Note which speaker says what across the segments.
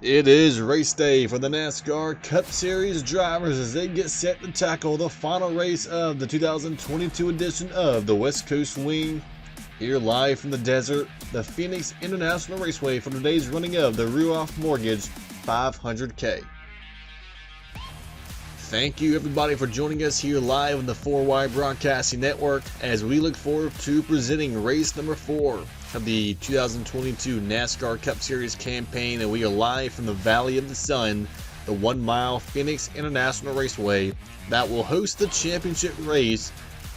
Speaker 1: It is race day for the NASCAR Cup Series drivers as they get set to tackle the final race of the 2022 edition of the West Coast Wing. Here live from the desert, the Phoenix International Raceway for today's running of the Ruoff Mortgage 500K. Thank you everybody for joining us here live on the 4Y Broadcasting Network as we look forward to presenting race number 4 of the 2022 NASCAR Cup Series campaign, and we are live from the Valley of the Sun, the 1 mile Phoenix International Raceway that will host the championship race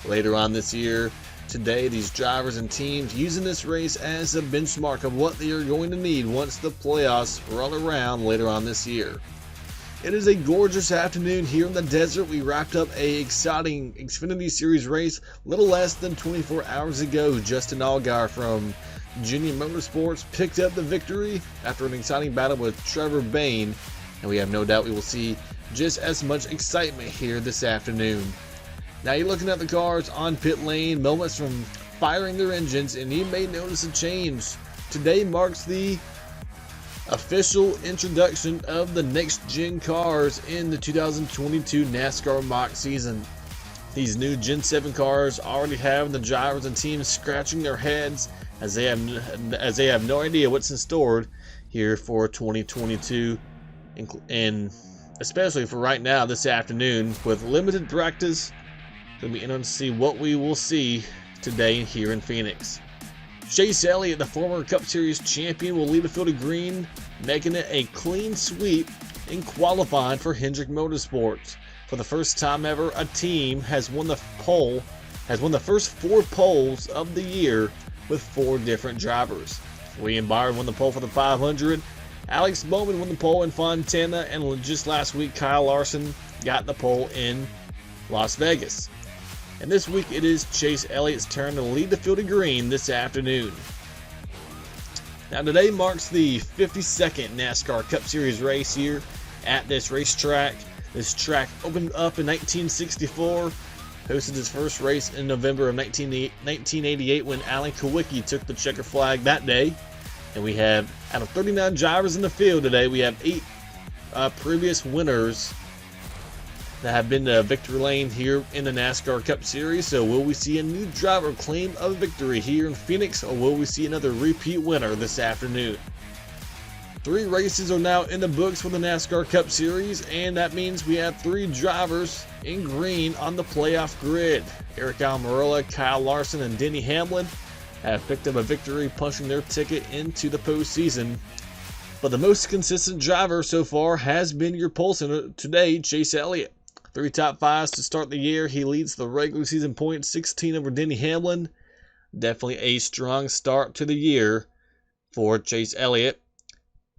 Speaker 1: later on this year. Today, these drivers and teams using this race as a benchmark of what they are going to need once the playoffs roll around later on this year. It is a gorgeous afternoon here in the desert. We wrapped up a exciting Xfinity Series race little less than 24 hours ago. Justin Allgaier from Junior Motorsports picked up the victory after an exciting battle with Trevor Bayne, and we have no doubt we will see just as much excitement here this afternoon. Now you're looking at the cars on pit lane, moments from firing their engines, and you may notice a change. Today marks the official introduction of the next-gen cars in the 2022 NASCAR mock season. These new Gen 7 cars already have the drivers and teams scratching their heads as they have no idea what's in store here for 2022, and especially for right now this afternoon with limited practice. It'll be interesting to see what we will see today here in Phoenix. Chase Elliott, the former Cup Series champion, will lead the field of green, making it a clean sweep in qualifying for Hendrick Motorsports. For the first time ever, a team has won the first 4 poles of the year with 4 different drivers. William Byron won the pole for the 500, Alex Bowman won the pole in Fontana, and just last week Kyle Larson got the pole in Las Vegas. And this week it is Chase Elliott's turn to lead the field of green this afternoon. Now today marks the 52nd NASCAR Cup Series race here at this racetrack. This track opened up in 1964, hosted its first race in November of 1988 when Alan Kawicki took the checker flag that day. And we have, out of 39 drivers in the field today, we have 8 previous winners that have been to victory lane here in the NASCAR Cup Series. So will we see a new driver claim a victory here in Phoenix, or will we see another repeat winner this afternoon? 3 races are now in the books for the NASCAR Cup Series, and that means we have 3 drivers in green on the playoff grid. Eric Almirola, Kyle Larson, and Denny Hamlin have picked up a victory, punching their ticket into the postseason. But the most consistent driver so far has been your pole sitter today, Chase Elliott. 3 top 5s to start the year. He leads the regular season points, 16 over Denny Hamlin. Definitely a strong start to the year for Chase Elliott.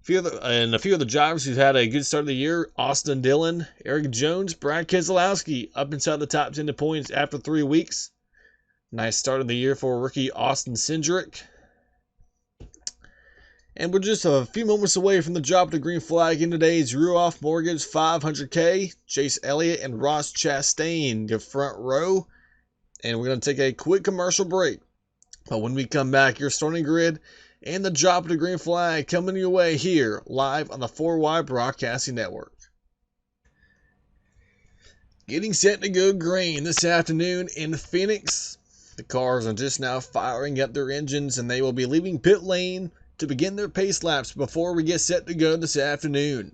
Speaker 1: A few of the drivers who've had a good start of the year: Austin Dillon, Eric Jones, Brad Keselowski up inside the top 10 to points after 3 weeks. Nice start of the year for rookie Austin Cindric. And we're just a few moments away from the drop of the green flag in today's Ruoff Mortgage 500K. Chase Elliott and Ross Chastain, your front row. And we're going to take a quick commercial break. But when we come back, your starting grid and the drop of the green flag coming your way here live on the 4Y Broadcasting Network. Getting set to go green this afternoon in Phoenix. The cars are just now firing up their engines, and they will be leaving pit lane to begin their pace laps before we get set to go this afternoon.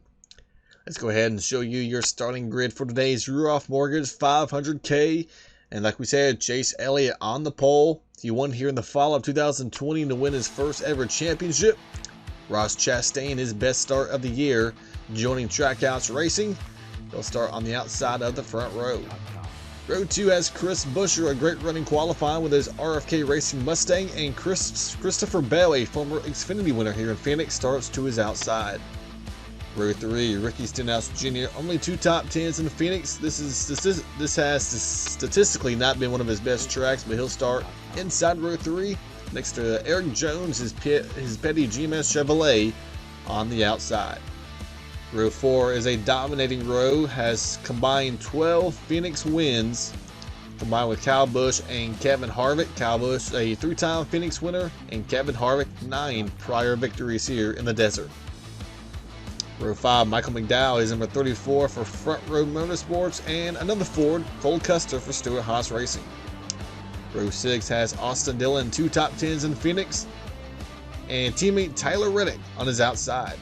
Speaker 1: Let's go ahead and show you your starting grid for today's Ruoff Mortgage 500K. And like we said, Chase Elliott on the pole. He won here in the fall of 2020 to win his first ever championship. Ross Chastain, his best start of the year, joining Trackhouse Racing. He'll start on the outside of the front row. Row 2 has Chris Buescher, a great running qualifying with his RFK Racing Mustang, and Christopher Bell, a former Xfinity winner here in Phoenix, starts to his outside. Row 3, Ricky Stenhouse Jr., only 2 top 10s in Phoenix. This has statistically not been one of his best tracks, but he'll start inside row 3 next to Eric Jones, his Petty GMS Chevrolet on the outside. Row 4 is a dominating row, has combined 12 Phoenix wins, combined with Kyle Busch and Kevin Harvick. Kyle Busch, a 3-time Phoenix winner, and Kevin Harvick, 9 prior victories here in the desert. Row 5, Michael McDowell is number 34 for Front Row Motorsports, and another Ford, Cole Custer for Stewart Haas Racing. Row 6 has Austin Dillon, 2 top 10s in Phoenix, and teammate Tyler Reddick on his outside.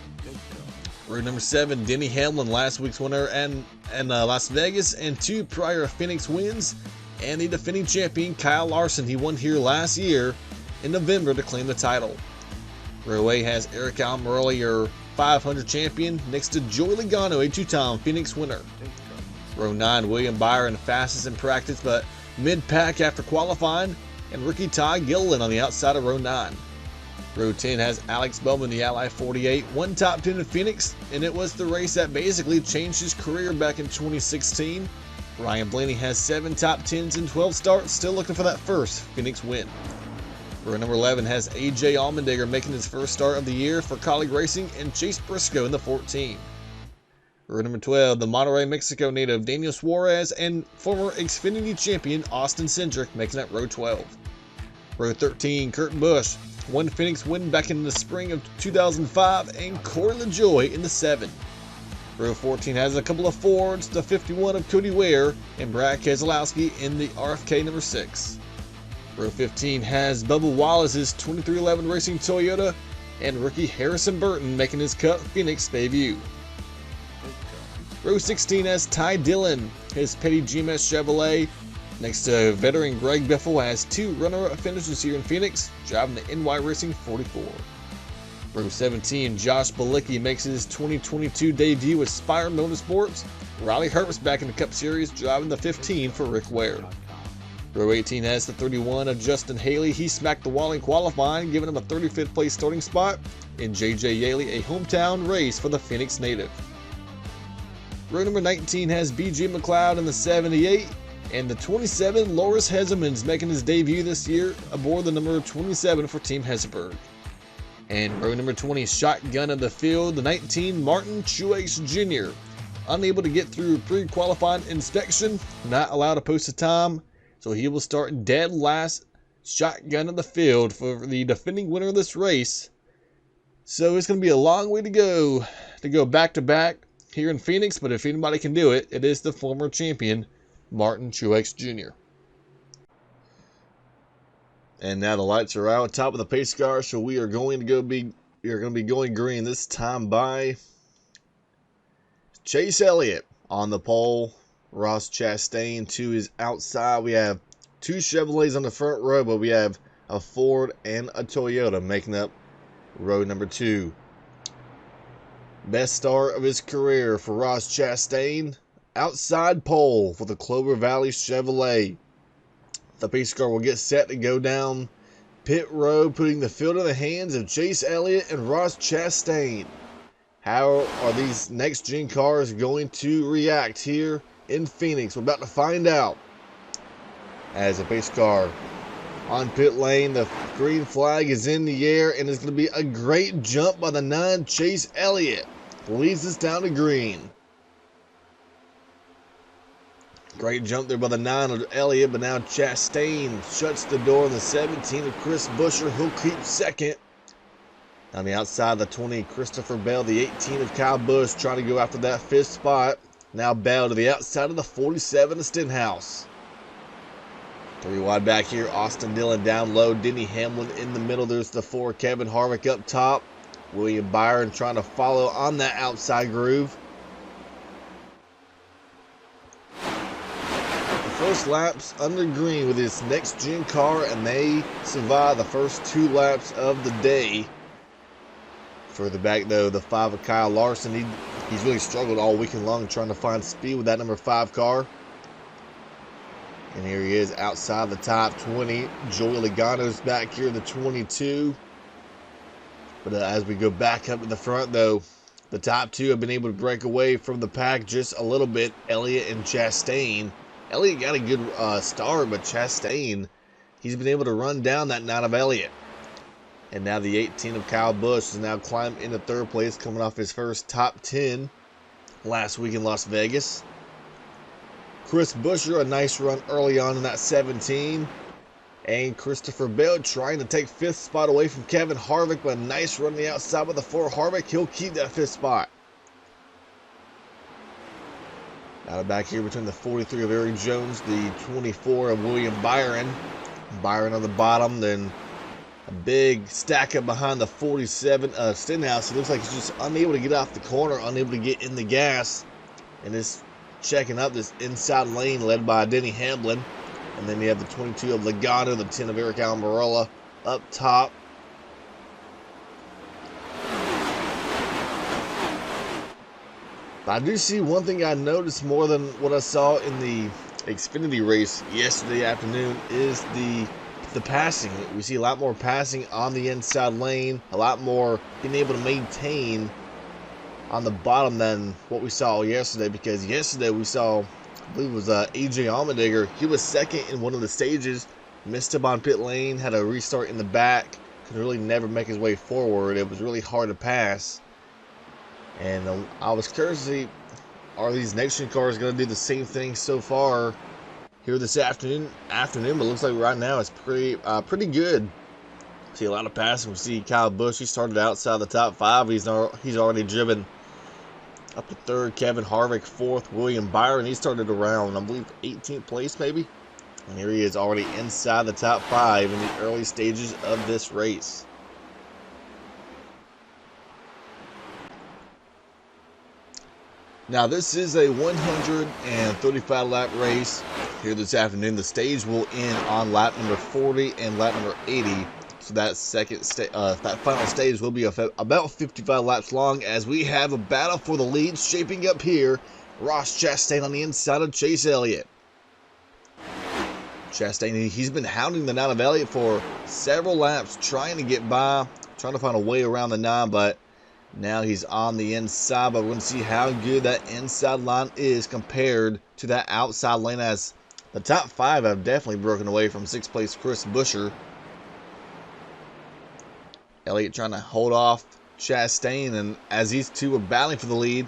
Speaker 1: Row number 7, Denny Hamlin, last week's winner in Las Vegas, and 2 prior Phoenix wins, and the defending champion Kyle Larson. He won here last year in November to claim the title. Row 8 has Eric Almirola, your 500 champion, next to Joey Logano, a 2-time Phoenix winner. Row 9, William Byron, fastest in practice but mid-pack after qualifying, and rookie Ty Gilliland on the outside of row 9. Row 10 has Alex Bowman, the Ally 48, 1 top 10 in Phoenix, and it was the race that basically changed his career back in 2016. Ryan Blaney has 7 top 10s and 12 starts, still looking for that first Phoenix win. Row number 11 has AJ Allmendinger making his first start of the year for Colleague Racing, and Chase Briscoe in the 14. Row number 12, the Monterrey, Mexico native Daniel Suarez and former Xfinity champion Austin Cindric making that row 12. Row 13, Kurt Busch, 1 Phoenix win back in the spring of 2005, and Corey LaJoie in the 7. Row 14 has a couple of Fords, the 51 of Cody Ware and Brad Keselowski in the RFK number 6. Row 15 has Bubba Wallace's 2311 Racing Toyota and rookie Harrison Burton making his Cup Phoenix debut. Row 16 has Ty Dillon, his Petty GMS Chevrolet, next to veteran Greg Biffle, has 2 runner-up finishes here in Phoenix, driving the NY Racing 44. Row 17, Josh Bilicki makes his 2022 debut with Spire Motorsports. Riley Herbst's back in the Cup Series, driving the 15 for Rick Ware. Row 18 has the 31 of Justin Haley. He smacked the wall in qualifying, giving him a 35th place starting spot. In JJ Yaley, a hometown race for the Phoenix native. Row number 19 has BJ McLeod in the 78, and the 27, Loris Hezemans making his debut this year aboard the number 27 for Team Hesselberg. And row number 20, shotgun of the field, the 19, Martin Truex Jr. Unable to get through pre-qualifying inspection, not allowed to post a time, so he will start dead last, shotgun of the field for the defending winner of this race. So it's going to be a long way to go back-to-back here in Phoenix, but if anybody can do it, it is the former champion, Martin Truex Jr. And now the lights are out, top of the pace car, so we are going to be going green this time by Chase Elliott on the pole. Ross Chastain to his outside. We have 2 Chevrolets on the front row, but we have a Ford and a Toyota making up row number 2. Best start of his career for Ross Chastain. Outside pole for the Clover Valley Chevrolet. The pace car will get set to go down pit road, putting the field in the hands of Chase Elliott and Ross Chastain. How are these next-gen cars going to react here in Phoenix? We're about to find out. As the pace car on pit lane, the green flag is in the air, and it's going to be a great jump by the 9, Chase Elliott. Leads us down to green. Great jump there by the 9 of Elliott, but now Chastain shuts the door on the 17 of Chris Buescher. He'll keep second. On the outside, the 20, Christopher Bell. The 18 of Kyle Busch trying to go after that 5th spot. Now Bell to the outside of the 47 of Stenhouse. 3 wide back here, Austin Dillon down low. Denny Hamlin in the middle. There's the 4, Kevin Harvick up top. William Byron trying to follow on that outside groove. First laps under green with his next gen car, and they survive the first 2 laps of the day. Further back though, the 5 of Kyle Larson. He's really struggled all weekend long trying to find speed with that number 5 car. And here he is outside the top 20. Joey Logano's back here, the 22. But as we go back up to the front though, the top 2 have been able to break away from the pack just a little bit. Elliott and Chastain. Elliott got a good start, but Chastain, he's been able to run down that 9 of Elliott. And now the 18 of Kyle Busch has now climbed into 3rd place, coming off his first top 10 last week in Las Vegas. Chris Buescher, a nice run early on in that 17. And Christopher Bell trying to take 5th spot away from Kevin Harvick, but a nice run on the outside with the 4 Harvick. He'll keep that 5th spot. Out of back here between the 43 of Eric Jones, the 24 of William Byron. Byron on the bottom, then a big stack up behind the 47 of Stenhouse. It looks like he's just unable to get off the corner, unable to get in the gas. And is checking up this inside lane led by Denny Hamlin. And then you have the 22 of Logano, the 10 of Eric Almirola up top. I do see one thing I noticed more than what I saw in the Xfinity race yesterday afternoon is the passing. We see a lot more passing on the inside lane, a lot more being able to maintain on the bottom than what we saw yesterday, because yesterday we saw, I believe it was AJ Allmendinger. He was second in one of the stages, missed up on pit lane, had a restart in the back, could really never make his way forward. It was really hard to pass. And I was curious to see, are these next gen cars going to do the same thing so far here this afternoon? But it looks like right now it's pretty good. See a lot of passing. We see Kyle Busch. He started outside the top 5. He's already driven up to 3rd. Kevin Harvick 4th. William Byron, he started around, I believe, 18th place maybe. And here he is already inside the top 5 in the early stages of this race. Now this is a 135 lap race here this afternoon. The stage will end on lap number 40 and lap number 80. So that that final stage will be about 55 laps long, as we have a battle for the lead shaping up here. Ross Chastain on the inside of Chase Elliott. Chastain, he's been hounding the 9 of Elliott for several laps, trying to get by, trying to find a way around the 9, but now he's on the inside. But we're going to see how good that inside line is compared to that outside lane, as the top 5 have definitely broken away from 6th place Chris Buescher. Elliott trying to hold off Chastain, and as these two are battling for the lead,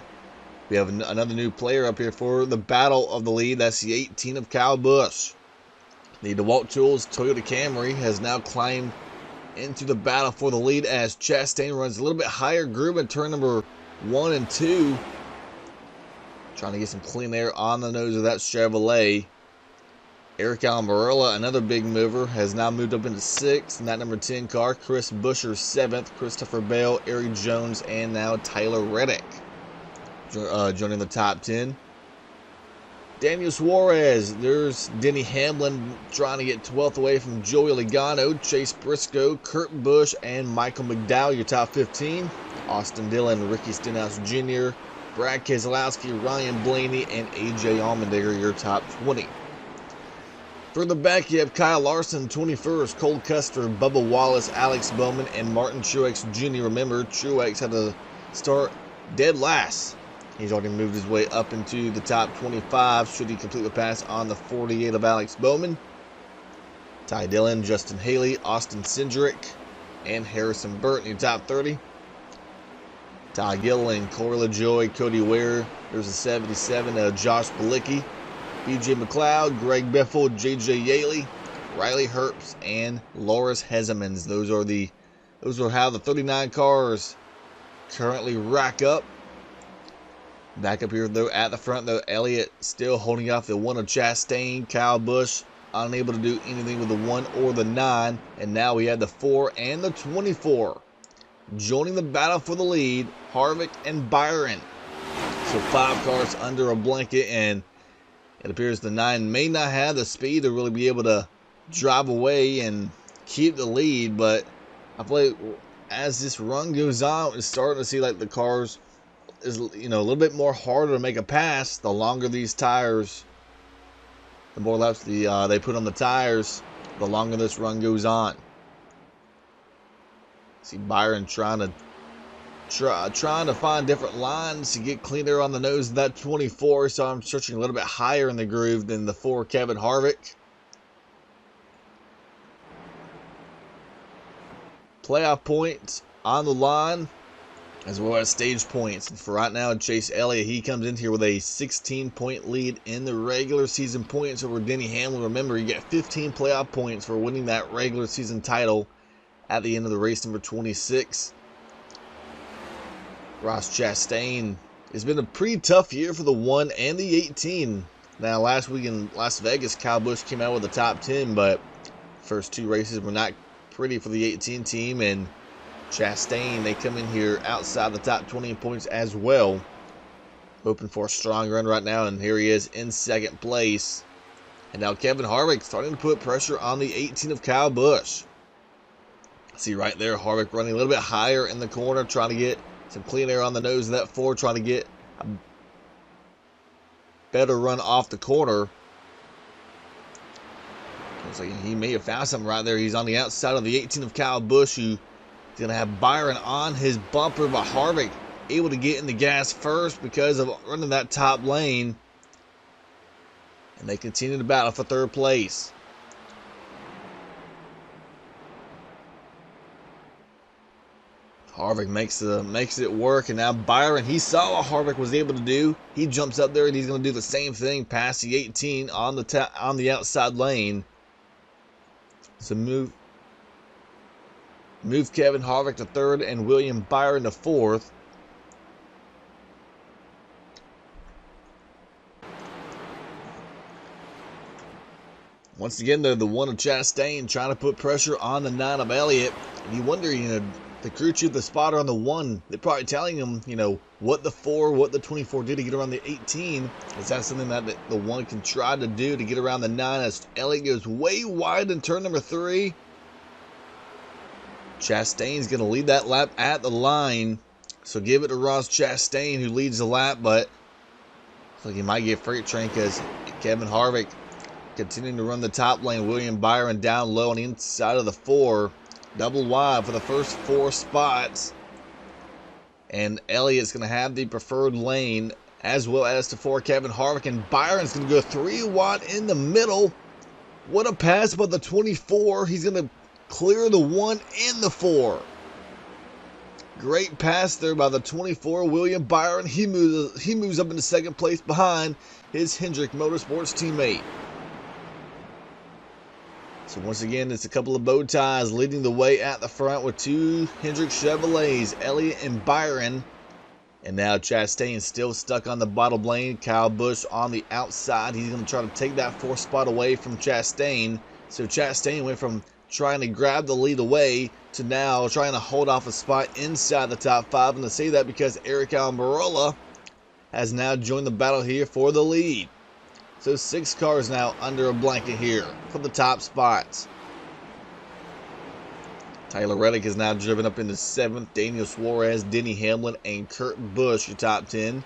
Speaker 1: we have another new player up here for the battle of the lead. That's the 18 of Kyle Busch. The DeWalt Tools Toyota Camry has now climbed into the battle for the lead, as Chastain runs a little bit higher groove in turn number 1 and 2. Trying to get some clean air on the nose of that Chevrolet. Eric Almirola, another big mover, has now moved up into 6th in that number 10 car. Chris Buescher 7th. Christopher Bell, Eric Jones, and now Tyler Reddick joining the top 10. Daniel Suarez, there's Denny Hamlin trying to get 12th away from Joey Logano, Chase Briscoe, Kurt Busch, and Michael McDowell, your top 15. Austin Dillon, Ricky Stenhouse Jr., Brad Keselowski, Ryan Blaney, and AJ Allmendinger, your top 20. Further back, you have Kyle Larson, 21st, Cole Custer, Bubba Wallace, Alex Bowman, and Martin Truex Jr. Remember, Truex had to start dead last. He's already moved his way up into the top 25 should he complete the pass on the 48 of Alex Bowman. Ty Dillon, Justin Haley, Austin Cindric, and Harrison Burton in top 30. Ty Gilliland, Corey LaJoie, Cody Ware. There's a 77 of Josh Bilicki, BJ McLeod, Greg Biffle, JJ Yaley, Riley Herbst, and Loris Hezemans. Those are how the 39 cars currently rack up. Back up here, though, at the front, though, Elliott still holding off the 1 of Chastain. Kyle Busch unable to do anything with the 1 or the 9. And now we have the 4 and the 24. Joining the battle for the lead, Harvick and Byron. So 5 cars under a blanket, and it appears the 9 may not have the speed to really be able to drive away and keep the lead. But I feel like as this run goes on, it's starting to see like the cars is, a little bit more harder to make a pass. The longer these tires, the more laps they put on the tires, the longer this run goes on. See Byron trying to find different lines to get cleaner on the nose of that 24. So I'm searching a little bit higher in the groove than the 4 Kevin Harvick. Playoff points on the line, as well as stage points. And for right now, Chase Elliott, he comes in here with a 16-point lead in the regular season points over Denny Hamlin. Remember, you get 15 playoff points for winning that regular season title at the end of the race number 26. Ross Chastain It's been a pretty tough year for the 1 and the 18. Now, last week in Las Vegas, Kyle Busch came out with the top 10, but first two races were not pretty for the 18 team, and Chastain, they come in here outside the top 20 in points as well. Hoping for a strong run right now, and here he is in second place. And now Kevin Harvick starting to put pressure on the 18 of Kyle Busch. See right there, Harvick running a little bit higher in the corner, trying to get some clean air on the nose of that 4, trying to get a better run off the corner. Looks like he may have found something right there. He's on the outside of the 18 of Kyle Busch, who is going to have Byron on his bumper, but Harvick able to get in the gas first because of running that top lane. And they continue to battle for third place. Harvick makes it work, and now Byron, he saw what Harvick was able to do. He jumps up there and he's going to do the same thing past the 18 on the outside lane. So move Kevin Harvick to third and William Byron to fourth. Once again, they're the 1 of Chastain trying to put pressure on the 9 of Elliott. And you wonder, the crew chief, the spotter on the 1, they're probably telling him, what the 4, what the 24 did to get around the 18. Is that something that the 1 can try to do to get around the 9 as Elliott goes way wide in turn number 3? Chastain's going to lead that lap at the line. So give it to Ross Chastain, who leads the lap, but looks like he might get freight train because Kevin Harvick continuing to run the top lane. William Byron down low on the inside of the 4. Double wide for the first 4 spots. And Elliott's going to have the preferred lane as well as to 4 Kevin Harvick. And Byron's going to go 3 wide in the middle. What a pass by the 24. He's going to clear the 1 and the 4. Great pass there by the 24, William Byron. He moves up into second place behind his Hendrick Motorsports teammate. So once again, it's a couple of bow ties leading the way at the front with 2 Hendrick Chevrolets, Elliott and Byron. And now Chastain still stuck on the bottom lane. Kyle Busch on the outside. He's going to try to take that 4th spot away from Chastain. So Chastain went from trying to grab the lead away to now trying to hold off a spot inside the top 5. And to say that because Eric Almirola has now joined the battle here for the lead. So 6 cars now under a blanket here for the top spots. Tyler Reddick is now driven up into 7th. Daniel Suarez, Denny Hamlin, and Kurt Busch, your top 10.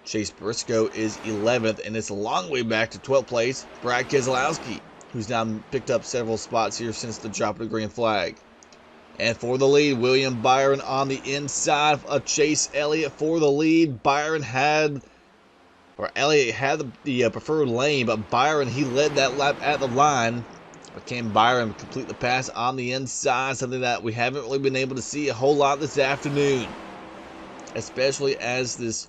Speaker 1: Chase Briscoe is 11th, and it's a long way back to 12th place. Brad Keselowski, who's now picked up several spots here since the drop of the green flag. And for the lead, William Byron on the inside of Chase Elliott for the lead. Elliott had the preferred lane, but Byron, he led that lap at the line. But can Byron complete the pass on the inside? Something that we haven't really been able to see a whole lot this afternoon. Especially as this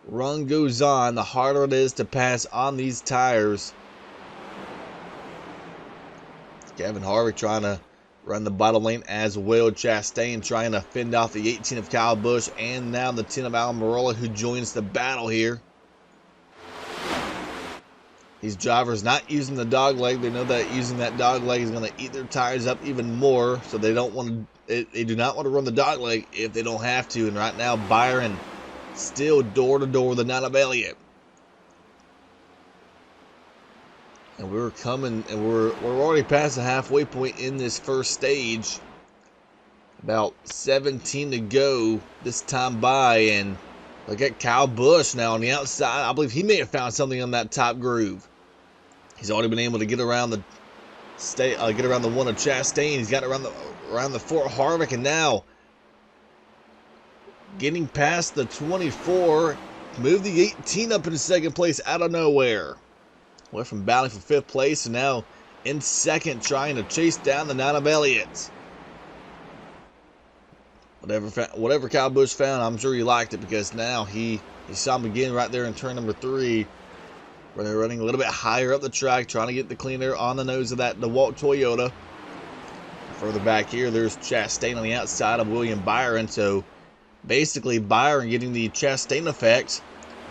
Speaker 1: run goes on, the harder it is to pass on these tires. Kevin Harvick trying to run the bottom lane as well. Chastain trying to fend off the 18 of Kyle Busch and now the 10 of Almirola, who joins the battle here. These drivers not using the dog leg. They know that using that dog leg is going to eat their tires up even more. So they don't want to. They do not want to run the dog leg if they don't have to. And right now, Byron still door to door the 9 of Elliott. And we're coming, and we're already past the halfway point in this first stage. About 17 to go this time by, and look at Kyle Busch now on the outside. I believe he may have found something on that top groove. He's already been able to get around the 1 of Chastain. He's got around the 4 of Harvick, and now getting past the 24, move the 18 up into second place out of nowhere. Went from battling for 5th place and now in second, trying to chase down the 9 of Elliott. Whatever Kyle Busch found, I'm sure he liked it, because now he saw him again right there in turn number 3. Where they're running a little bit higher up the track, trying to get the clean air on the nose of that DeWalt Toyota. Further back here, there's Chastain on the outside of William Byron. So basically Byron getting the Chastain effect,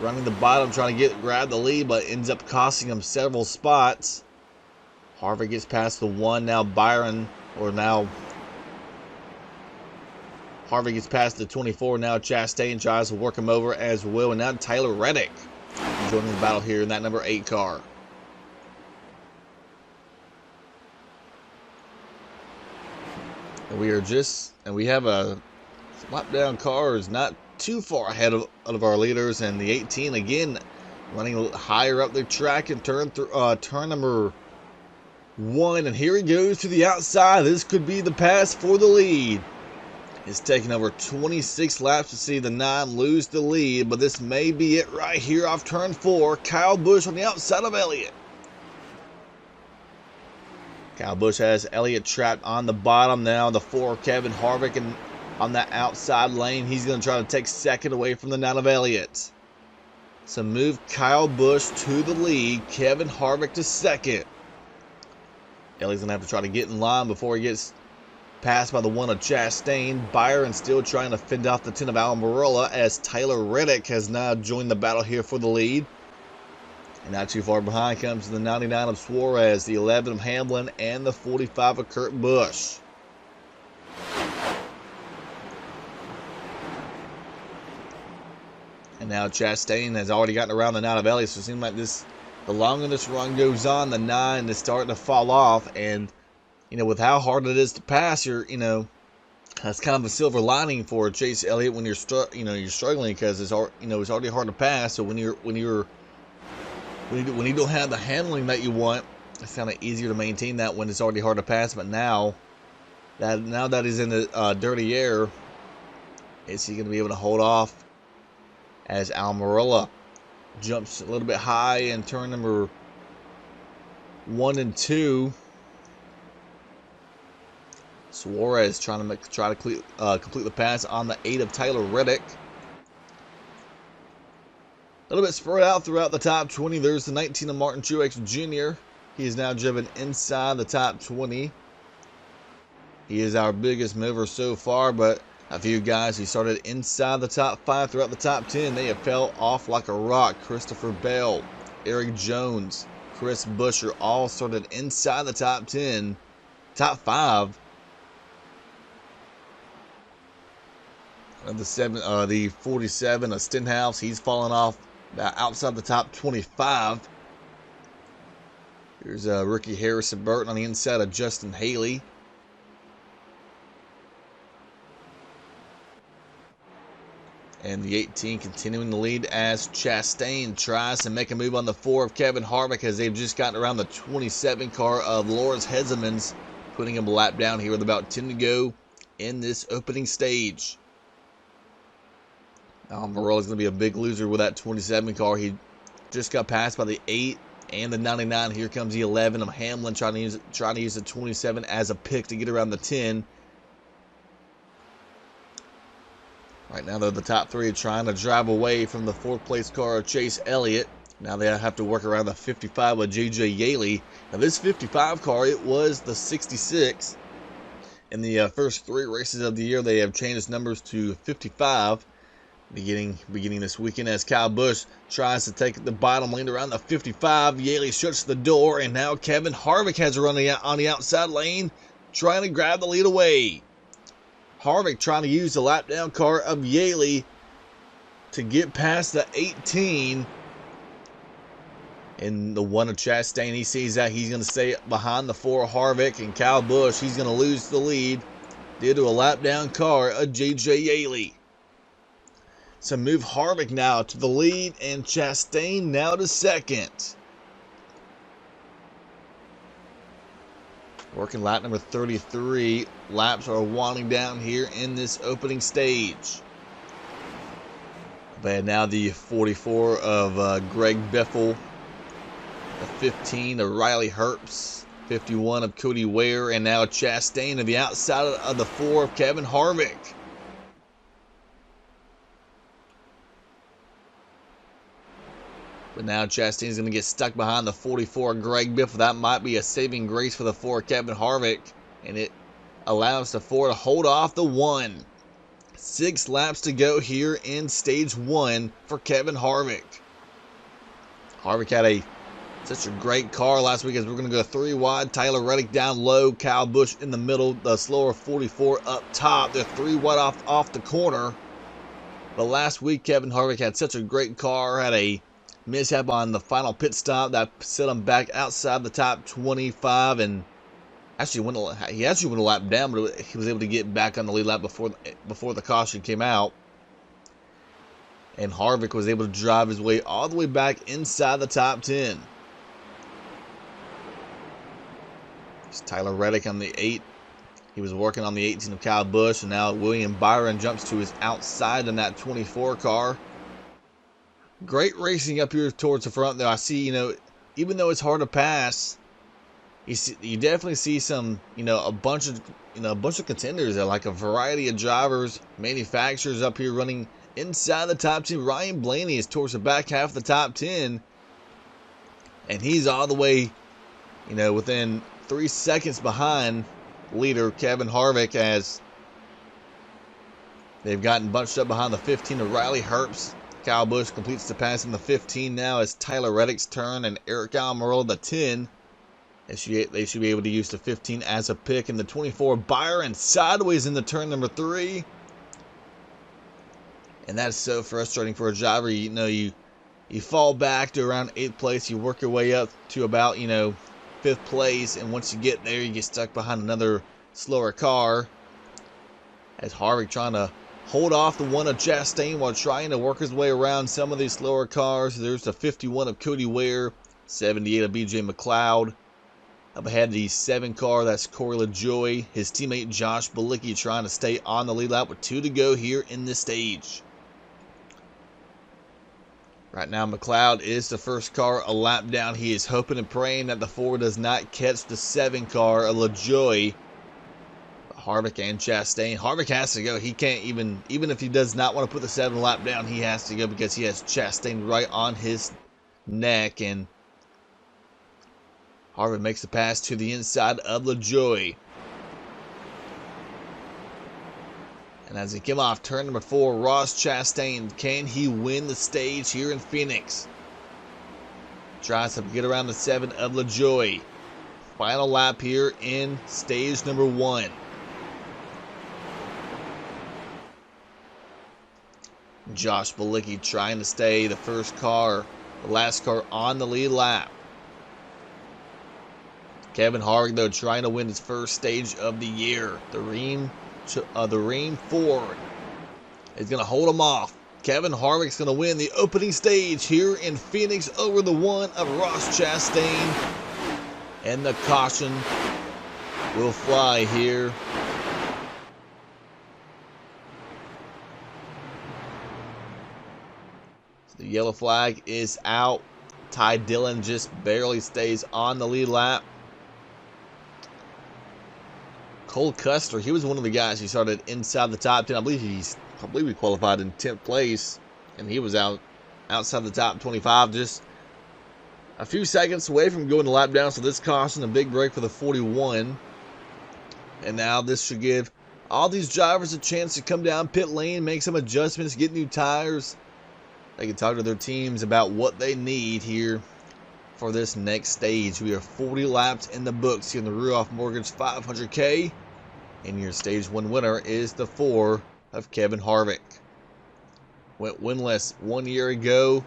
Speaker 1: running the bottom, trying to grab the lead, but ends up costing him several spots. Harvick gets past the 1. Now Harvick gets past the 24. Now Chastain tries to work him over as well. And now Tyler Reddick joining the battle here in that number 8 car. And we have a lap down car is not too far ahead of our leaders. And the 18 again running higher up the track and turn number 1. And here he goes to the outside. This could be the pass for the lead. It's taking over 26 laps to see the 9 lose the lead, but this may be it right here off turn 4. Kyle Busch on the outside of Elliott. Kyle Busch has Elliott trapped on the bottom now. The 4, Kevin Harvick, and on that outside lane, he's going to try to take second away from the 9 of Elliott. So move Kyle Busch to the lead, Kevin Harvick to second. Elliott's going to have to try to get in line before he gets passed by the 1 of Chastain. Byron still trying to fend off the 10 of Almirola as Tyler Reddick has now joined the battle here for the lead. And not too far behind comes the 99 of Suarez, the 11 of Hamlin, and the 45 of Kurt Busch. And now Chastain has already gotten around the 9 of Elliott, so it seems like the longer this run goes on, the 9 is starting to fall off. And with how hard it is to pass, that's kind of a silver lining for Chase Elliott when you're struggling, because it's already hard to pass. So when you don't have the handling that you want, it's kind of easier to maintain that when it's already hard to pass. But now that he's in the dirty air, is he going to be able to hold off as Almirola jumps a little bit high in turn number 1 and 2? Suarez trying to complete the pass on the 8 of Tyler Reddick. A little bit spread out throughout the top 20. There's the 19 of Martin Truex Jr. He is now driven inside the top 20. He is our biggest mover so far, but a few guys who started inside the top 5 throughout the top 10, they have fell off like a rock. Christopher Bell, Eric Jones, Chris Buescher all started inside the top 10, top 5. The 47 of Stenhouse, he's fallen off outside the top 25. Here's rookie Harrison Burton on the inside of Justin Haley. And the 18 continuing the lead as Chastain tries to make a move on the 4 of Kevin Harvick, as they've just gotten around the 27 car of Lawrence Hesemans, putting him a lap down here with about 10 to go in this opening stage. Almirola is going to be a big loser with that 27 car. He just got passed by the 8 and the 99. Here comes the 11 of Hamlin trying to use the 27 as a pick to get around the 10. Right now, though, the top 3 are trying to drive away from the 4th place car of Chase Elliott. Now they have to work around the 55 of J.J. Yaley. Now this 55 car, it was the 66. In the first 3 races of the year, they have changed its numbers to 55. Beginning this weekend, as Kyle Busch tries to take the bottom lane around the 55. Yaley shuts the door, and now Kevin Harvick has a run on the outside lane, trying to grab the lead away. Harvick trying to use the lap down car of Yaley to get past the 18. And the 1 of Chastain, he sees that he's going to stay behind the 4 of Harvick, and Kyle Busch, he's going to lose the lead due to a lap down car of J.J. Yaley. So move Harvick now to the lead, and Chastain now to second. Working lap number 33. Laps are winding down here in this opening stage. But now the 44 of Greg Biffle. The 15 of Riley Herbst. 51 of Cody Ware. And now Chastain to the outside of the 4 of Kevin Harvick. But now Chastain's going to get stuck behind the 44 Greg Biffle. That might be a saving grace for the 4 Kevin Harvick. And it allows the 4 to hold off the 1. 6 laps to go here in stage 1 for Kevin Harvick. Harvick had such a great car last week, as we're going to go 3 wide. Tyler Reddick down low, Kyle Busch in the middle, the slower 44 up top. They're 3 wide off the corner. But last week, Kevin Harvick had such a great car, had a mishap on the final pit stop that set him back outside the top 25, and he actually went a lap down, but he was able to get back on the lead lap before the caution came out. And Harvick was able to drive his way all the way back inside the top 10. It's Tyler Reddick on the 8. He was working on the 18 of Kyle Busch, and now William Byron jumps to his outside in that 24 car. Great racing up here towards the front, though. I see, even though it's hard to pass, you definitely see some, a bunch of contenders, like a variety of drivers, manufacturers up here running inside the top 10. Ryan Blaney is towards the back half of the top 10, and he's all the way, within 3 seconds behind leader Kevin Harvick, as they've gotten bunched up behind the 15 of Riley Herbst. Kyle Busch completes the pass in the 15 now. It's Tyler Reddick's turn, and Eric Almirola the 10. They should be able to use the 15 as a pick. In the 24, Byron sideways in the turn number 3. And that's so frustrating for a driver. You fall back to around 8th place. You work your way up to about, 5th place. And once you get there, you get stuck behind another slower car. As Harvick trying to hold off the 1 of Chastain while trying to work his way around some of these slower cars. There's the 51 of Cody Ware, 78 of BJ McLeod. Up ahead, the 7 car, that's Corey LaJoie. His teammate Josh Bilicki trying to stay on the lead lap with 2 to go here in this stage. Right now, McLeod is the first car a lap down. He is hoping and praying that the 4 does not catch the 7 car of LaJoie. Harvick and Chastain. Harvick has to go. He can't even if he does not want to put the 7 lap down, he has to go because he has Chastain right on his neck. And Harvick makes the pass to the inside of LaJoie. And as he came off turn number 4, Ross Chastain, can he win the stage here in Phoenix? Tries to get around the 7 of LaJoie. Final lap here in stage number 1. Josh Bilicki trying to stay the first car, the last car on the lead lap. Kevin Harvick, though, trying to win his first stage of the year. The Ream Ford is going to hold him off. Kevin Harvick's going to win the opening stage here in Phoenix over the 1 of Ross Chastain. And the caution will fly here. The yellow flag is out. Ty Dillon just barely stays on the lead lap. Cole Custer, he was one of the guys who started inside the top 10. I believe he qualified in 10th place, and he was outside the top 25, just a few seconds away from going the lap down. So this caution, a big break for the 41. And now this should give all these drivers a chance to come down pit lane, make some adjustments, get new tires. They can talk to their teams about what they need here for this next stage. We are 40 laps in the books here in the Ruoff Mortgage 500K. And your stage 1 winner is the 4 of Kevin Harvick. Went winless 1 year ago,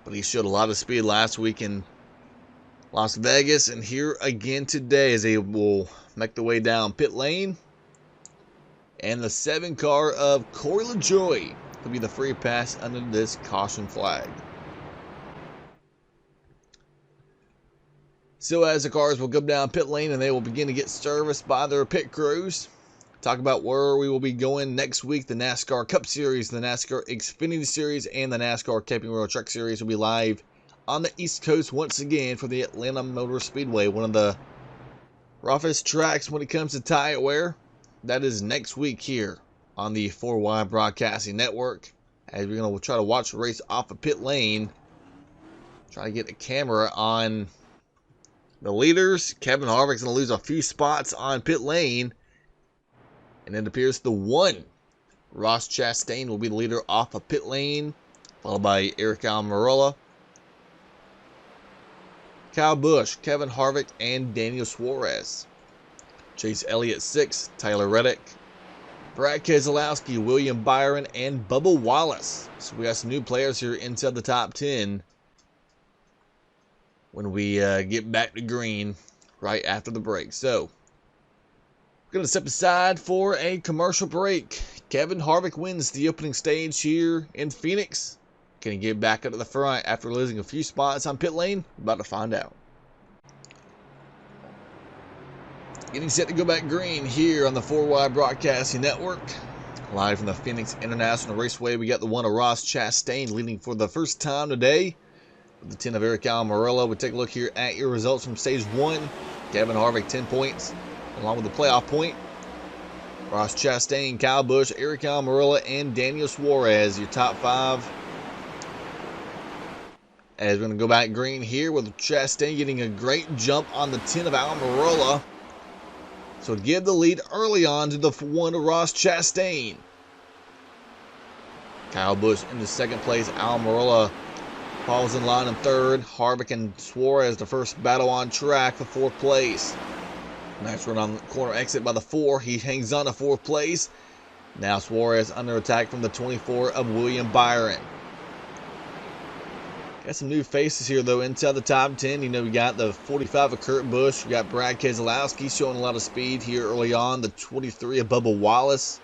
Speaker 1: but he showed a lot of speed last week in Las Vegas. And here again today as they will make their way down pit lane. And the 7 car of Corey LaJoie will be the free pass under this caution flag. So as the cars will come down pit lane and they will begin to get serviced by their pit crews. Talk about where we will be going next week. The NASCAR Cup Series, the NASCAR Xfinity Series, and the NASCAR Camping World Truck Series will be live on the East Coast once again for the Atlanta Motor Speedway, one of the roughest tracks when it comes to tire wear. That is next week here on the 4Y Broadcasting Network, as we're going to try to watch the race off of pit lane. Try to get the camera on the leaders. Kevin Harvick's going to lose a few spots on pit lane. And it appears the 1 Ross Chastain will be the leader off of pit lane, followed by Eric Almirola, Kyle Busch, Kevin Harvick, and Daniel Suarez. Chase Elliott 6, Tyler Reddick, Brad Keselowski, William Byron, and Bubba Wallace. So we got some new players here inside the top 10 when we get back to green right after the break. So we're going to step aside for a commercial break. Kevin Harvick wins the opening stage here in Phoenix. Can he get back up to the front after losing a few spots on pit lane? About to find out. Getting set to go back green here on the 4Y Broadcasting Network. Live from the Phoenix International Raceway, we got the one of Ross Chastain leading for the first time today. With the 10 of Eric Almirola, we take a look here at your results from stage 1. Kevin Harvick 10 points, along with the playoff point. Ross Chastain, Kyle Busch, Eric Almirola, and Daniel Suarez, your top 5. As we're going to go back green here with Chastain getting a great jump on the 10 of Almirola. So give the lead early on to the 1 of Ross Chastain. Kyle Busch in the second place. Almirola falls in line in third. Harvick and Suarez the first battle on track for 4th place. Nice run on the corner exit by the 4. He hangs on to 4th place. Now Suarez under attack from the 24 of William Byron. Got some new faces here, though, inside the top 10. You know, we got the 45 of Kurt Busch. We got Brad Keselowski showing a lot of speed here early on. The 23 of Bubba Wallace.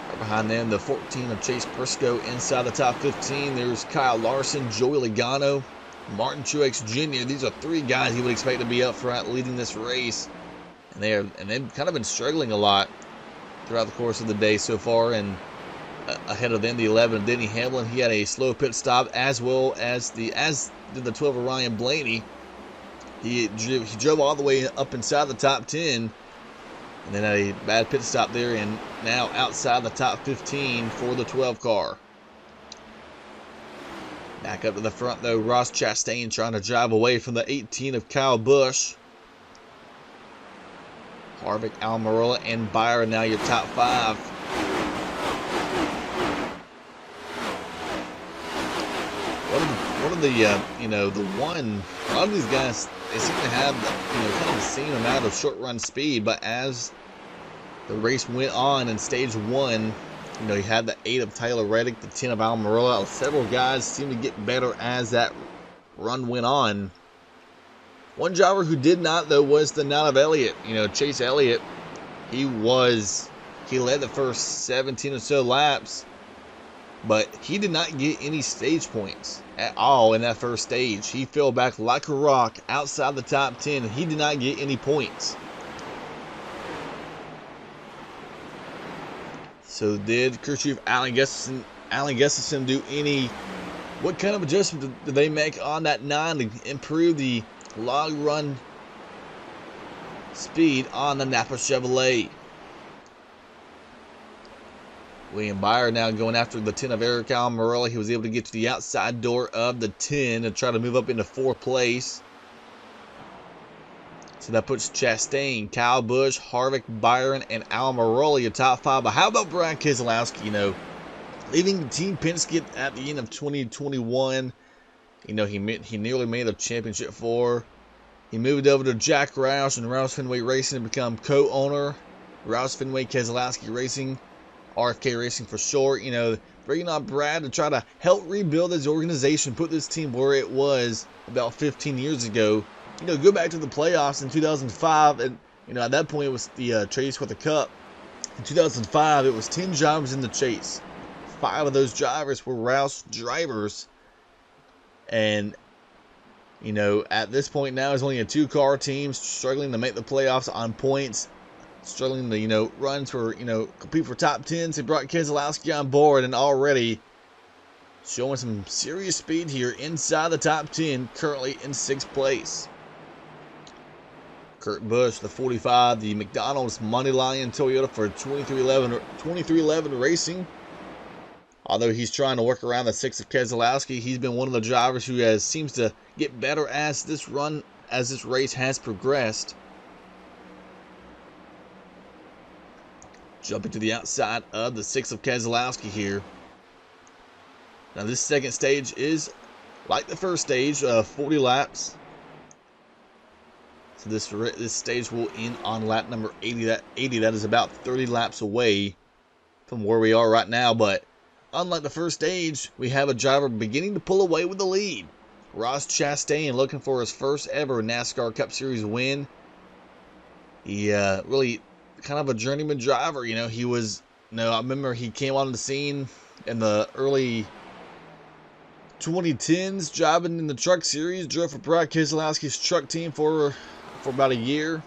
Speaker 1: Right behind them, the 14 of Chase Briscoe inside the top 15. There's Kyle Larson, Joey Logano, Martin Truex Jr. These are 3 guys you would expect to be up front leading this race. And they've kind of been struggling a lot throughout the course of the day so far. And ahead of them, the 11 of Denny Hamlin. He had a slow pit stop, as well as did the 12 of Ryan Blaney. He drove all the way up inside the top 10, and then had a bad pit stop there, and now outside the top 15 for the 12 car. Back up to the front, though, Ross Chastain trying to drive away from the 18 of Kyle Busch. Harvick, Almirola, and Byron now your top 5. One of the a lot of these guys, they seem to have, kind of the same amount of short run speed, but as the race went on in stage 1, you had the 8 of Tyler Reddick, the 10 of Almirola. Several guys seemed to get better as that run went on. One driver who did not, though, was the 9 of Elliott. Chase Elliott, he led the first 17 or so laps, but he did not get any stage points at all in that first stage. He fell back like a rock outside the top 10, and he did not get any points. So did crew chief Alan Gustafson do what kind of adjustment did they make on that 9 to improve the log run speed on the Napa Chevrolet? William Byron now going after the 10 of Eric Almirola. He was able to get to the outside door of the 10 and try to move up into 4th place. So that puts Chastain, Kyle Busch, Harvick, Byron, and Almirola your top 5. But how about Brad Keselowski? Leaving the Team Penske at the end of 2021. He nearly made a championship 4. He moved over to Jack Roush and Roush Fenway Racing to become co-owner. Roush Fenway Keselowski Racing. RFK Racing for short. Bringing on Brad to try to help rebuild his organization, put this team where it was about 15 years ago. Go back to the playoffs in 2005, and at that point it was the chase for the Cup. In 2005, it was 10 drivers in the chase. 5 of those drivers were Roush drivers, and at this point now it's only a 2-car team struggling to make the playoffs on points. Struggling to, run for, compete for top 10s. They brought Keselowski on board and already showing some serious speed here inside the top 10, currently in 6th place. Kurt Busch, the 45, the McDonald's Money Lion Toyota for 2311 Racing. Although he's trying to work around the 6 of Keselowski, he's been one of the drivers who seems to get better as this race has progressed. Jumping to the outside of the 6 of Keselowski here. Now this second stage is like the first stage, 40 laps. So this stage will end on lap number 80. That is about 30 laps away from where we are right now. But unlike the first stage, we have a driver beginning to pull away with the lead. Ross Chastain looking for his first ever NASCAR Cup Series win. He really kind of a journeyman driver. You know, he was. I remember he came on the scene in the early 2010s, driving in the Truck Series. Drove for Brad Keselowski's truck team for about a year,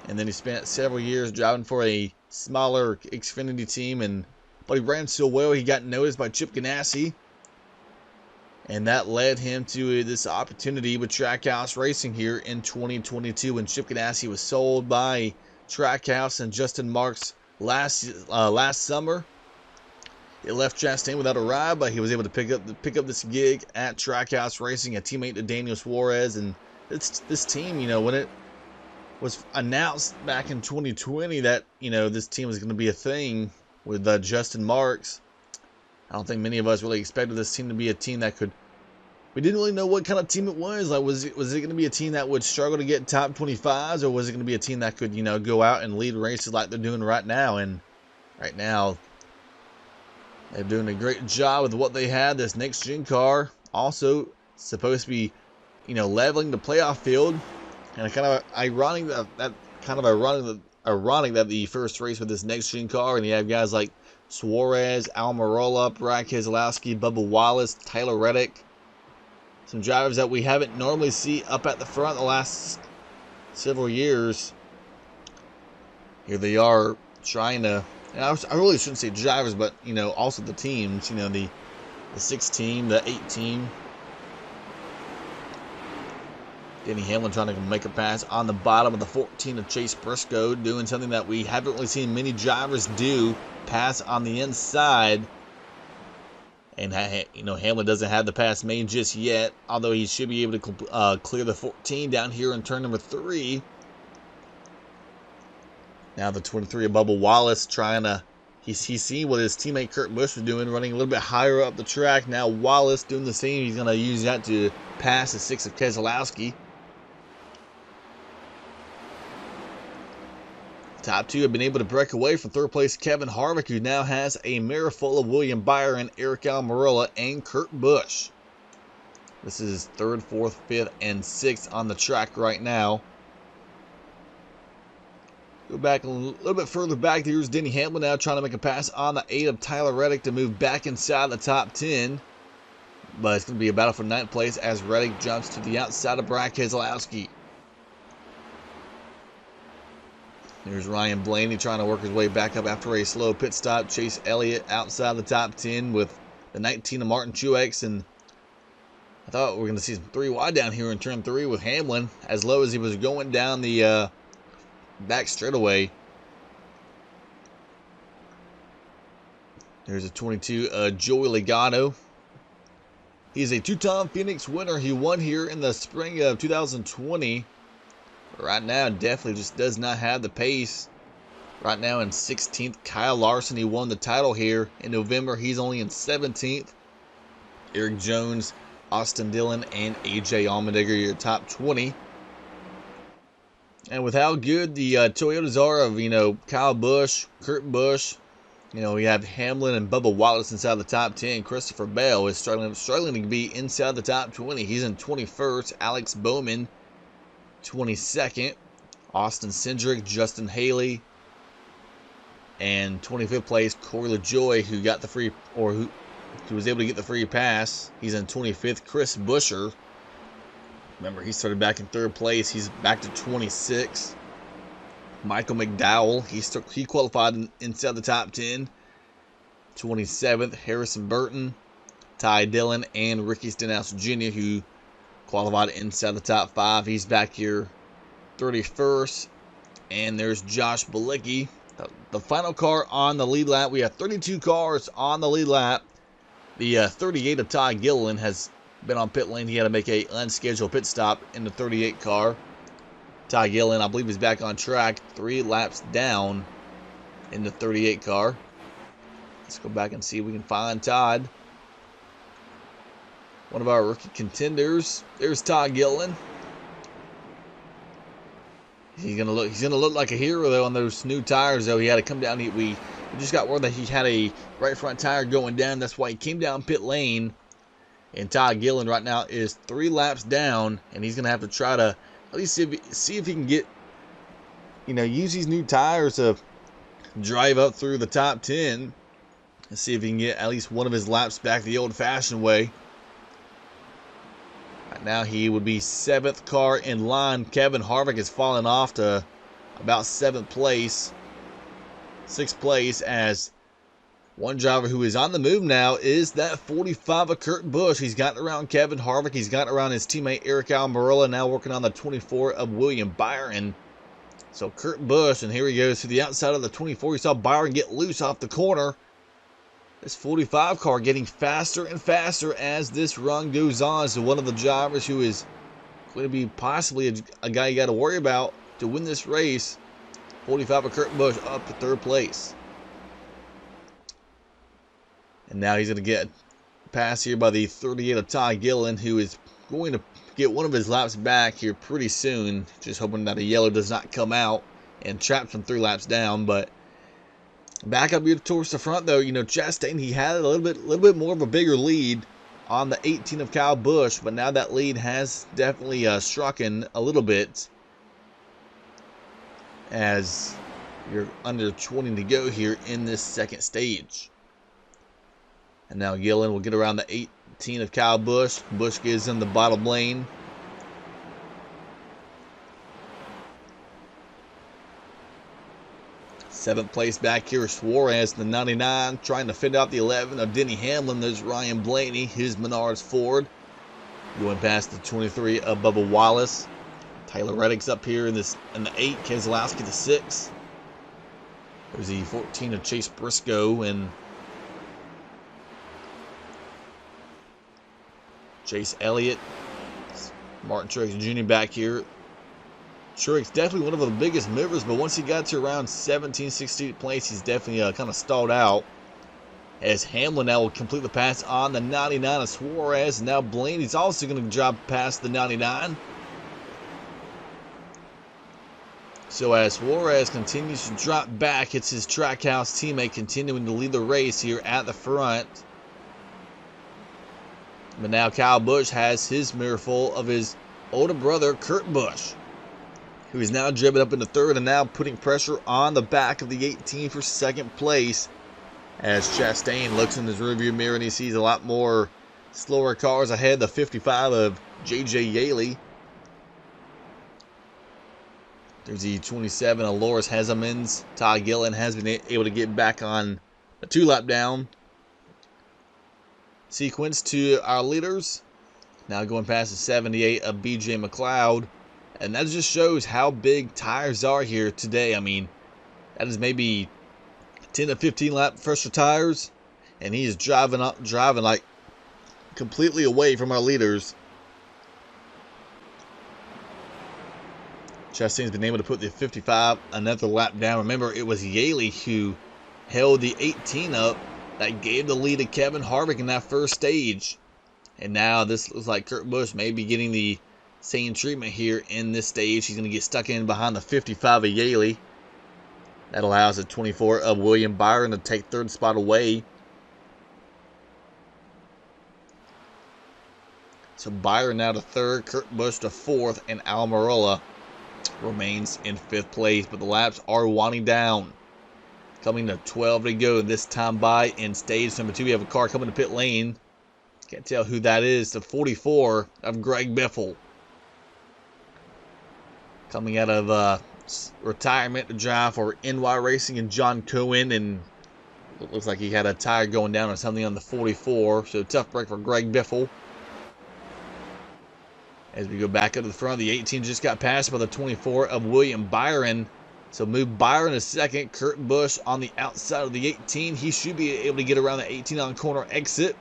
Speaker 1: and then he spent several years driving for a smaller Xfinity team. But he ran so well, he got noticed by Chip Ganassi, and that led him to this opportunity with Trackhouse Racing here in 2022 when Chip Ganassi was sold by Trackhouse and Justin Marks last summer. It left Chastain without a ride, but he was able to pick up this gig at Trackhouse Racing, a teammate to Daniel Suarez. And this team, when it was announced back in 2020 that this team was going to be a thing with Justin Marks, I don't think many of us really expected this team to be a team that could. We didn't really know what kind of team it was. Like, was it going to be a team that would struggle to get top 25s, or was it going to be a team that could, go out and lead races like they're doing right now? And right now, they're doing a great job with what they had. This next gen car also supposed to be, leveling the playoff field, and kind of ironic that the first race with this next gen car, and you have guys like Suarez, Almirola, Brad Keselowski, Bubba Wallace, Tyler Reddick. Some drivers that we haven't normally see up at the front the last several years. Here they are trying to, and I really shouldn't say drivers, but, also the teams, the 6 team, the 8 team. Denny Hamlin trying to make a pass on the bottom of the 14 of Chase Briscoe, doing something that we haven't really seen many drivers do, pass on the inside. And, Hamlin doesn't have the pass made just yet, although he should be able to clear the 14 down here in turn number 3. Now the 23 of Bubba Wallace trying to, he's seen what his teammate Kurt Busch was doing, running a little bit higher up the track. Now Wallace doing the same. He's going to use that to pass the 6 of Keselowski. Top 2 have been able to break away from third place Kevin Harvick, who now has a mare full of William Byron, Eric Almirola, and Kurt Busch. This is 3rd, 4th, 5th, and 6th on the track right now. Go back a little bit further back. Here's Denny Hamlin now trying to make a pass on the 8 of Tyler Reddick to move back inside the top 10. But it's going to be a battle for 9th place as Reddick jumps to the outside of Brad Keselowski. There's Ryan Blaney trying to work his way back up after a slow pit stop. Chase Elliott outside the top 10 with the 19 of Martin Truex. And I thought we were going to see some 3 wide down here in turn 3 with Hamlin as low as he was going down the back straightaway. There's a 22 Joey Logano. He's a 2-time Phoenix winner. He won here in the spring of 2020. Right now, definitely just does not have the pace. Right now in 16th, Kyle Larson, he won the title here. In November, he's only in 17th. Eric Jones, Austin Dillon, and AJ Allmendinger, your top 20. And with how good the Toyotas are of, Kyle Busch, Kurt Busch, we have Hamlin and Bubba Wallace inside the top 10. Christopher Bell is struggling to be inside the top 20. He's in 21st. Alex Bowman, 22nd. Austin Cindric, Justin Haley, and 25th place Corey LaJoie, who got the free, or who was able to get the free pass. He's in 25th. Chris Buescher, remember he started back in 3rd place. He's back to 26. Michael McDowell, he qualified inside the top 10. 27th. Harrison Burton, Ty Dillon, and Ricky Stenhouse Jr., who qualified inside the top 5. He's back here 31st. And there's Josh Bilicki, the final car on the lead lap. We have 32 cars on the lead lap. The 38 of Ty Gilliland has been on pit lane. He had to make a unscheduled pit stop in the 38 car. Ty Gilliland, I believe, is back on track 3 laps down. in the 38 car. Let's go back and see if we can find Todd. One of our rookie contenders. There's Todd Gilliland. He's gonna look like a hero though on those new tires though. He had to come down. We just got word that he had a right front tire going down. That's why he came down pit lane. And Todd Gilliland right now is 3 laps down, and he's gonna have to try to at least see if he can get, use these new tires to drive up through the top 10 and see if he can get at least one of his laps back the old-fashioned way. Right now he would be 7th car in line. Kevin Harvick has fallen off to about 7th place. 6th place, as one driver who is on the move now is that 45 of Kurt Busch. He's gotten around Kevin Harvick. He's gotten around his teammate Eric Almirola, now working on the 24 of William Byron. So Kurt Busch, and here he goes to the outside of the 24. You saw Byron get loose off the corner. This 45 car getting faster and faster as this run goes on. So one of the drivers who is going to be possibly a guy you got to worry about to win this race. 45 of Kurt Busch up to 3rd place. And now he's going to get passed here by the 38 of Todd Gilliland, who is going to get one of his laps back here pretty soon. Just hoping that a yellow does not come out and trap him 3 laps down. But back up here towards the front, though, Chastain, he had a little bit more of a bigger lead on the 18 of Kyle Busch, but now that lead has definitely shrunken a little bit as you're under 20 to go here in this second stage. And now Gilliland will get around the 18 of Kyle Busch. Busch gives him the bottom lane. Seventh place back here is Suarez, the 99, trying to fend out the 11 of Denny Hamlin. There's Ryan Blaney, his Menards Ford. Going past the 23 of Bubba Wallace. Tyler Reddick's up here in the 8, Keselowski the 6. There's the 14 of Chase Briscoe and Chase Elliott. Martin Truex Jr. back here. Truex definitely one of the biggest movers, but once he got to around 17, 16th place, he's definitely kind of stalled out. As Hamlin now will complete the pass on the 99 of Suarez. And now Blaney's also going to drop past the 99. So as Suarez continues to drop back, it's his Trackhouse teammate continuing to lead the race here at the front. But now Kyle Busch has his mirror full of his older brother, Kurt Busch, who is now driven up into 3rd and now putting pressure on the back of the 18 for 2nd place. As Chastain looks in his rearview mirror and he sees a lot more slower cars ahead. The 55 of J.J. Yaley. There's the 27 of Loris Hezemans. Todd Gilliland has been able to get back on a 2-lap down sequence to our leaders. Now going past the 78 of B.J. McLeod. And that just shows how big tires are here today. I mean, that is maybe 10 to 15 lap fresher tires. And he is driving like completely away from our leaders. Chastain's been able to put the 55 another lap down. Remember, it was Yaley who held the 18 up that gave the lead to Kevin Harvick in that first stage. And now this looks like Kurt Busch may be getting the same treatment here in this stage. He's going to get stuck in behind the 55 of Yaley. That allows the 24 of William Byron to take 3rd spot away. So Byron now to 3rd, Kurt Busch to 4th, and Almirola remains in 5th place. But the laps are winding down. Coming to 12 to go this time by in stage number 2. We have a car coming to pit lane. Can't tell who that is. The 44 of Greg Biffle. Coming out of retirement to drive for NY Racing and John Cohen. And it looks like he had a tire going down or something on the 44. So tough break for Greg Biffle. As we go back up to the front, the 18 just got passed by the 24 of William Byron. So move Byron to 2nd. Kurt Busch on the outside of the 18. He should be able to get around the 18 on corner exit.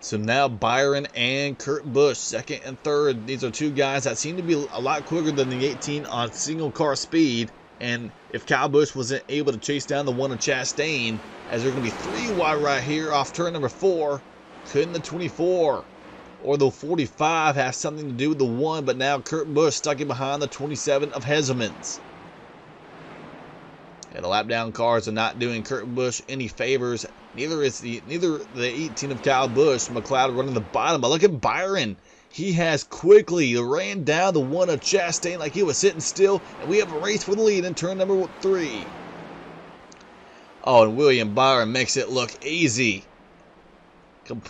Speaker 1: So now Byron and Kurt Busch, 2nd and 3rd. These are two guys that seem to be a lot quicker than the 18 on single car speed. And if Kyle Busch wasn't able to chase down the 1 of Chastain, as they're going to be 3 wide right here off turn number 4. Couldn't the 24 or the 45 have something to do with the 1, but now Kurt Busch stuck in behind the 27 of Hezemans. And the lap down cars are not doing Kurt Busch any favors. Neither the 18 of Kyle Busch. McLeod running the bottom. But look at Byron. He has quickly ran down the 1 of Chastain like he was sitting still. And we have a race for the lead in turn number 3. Oh, and William Byron makes it look easy.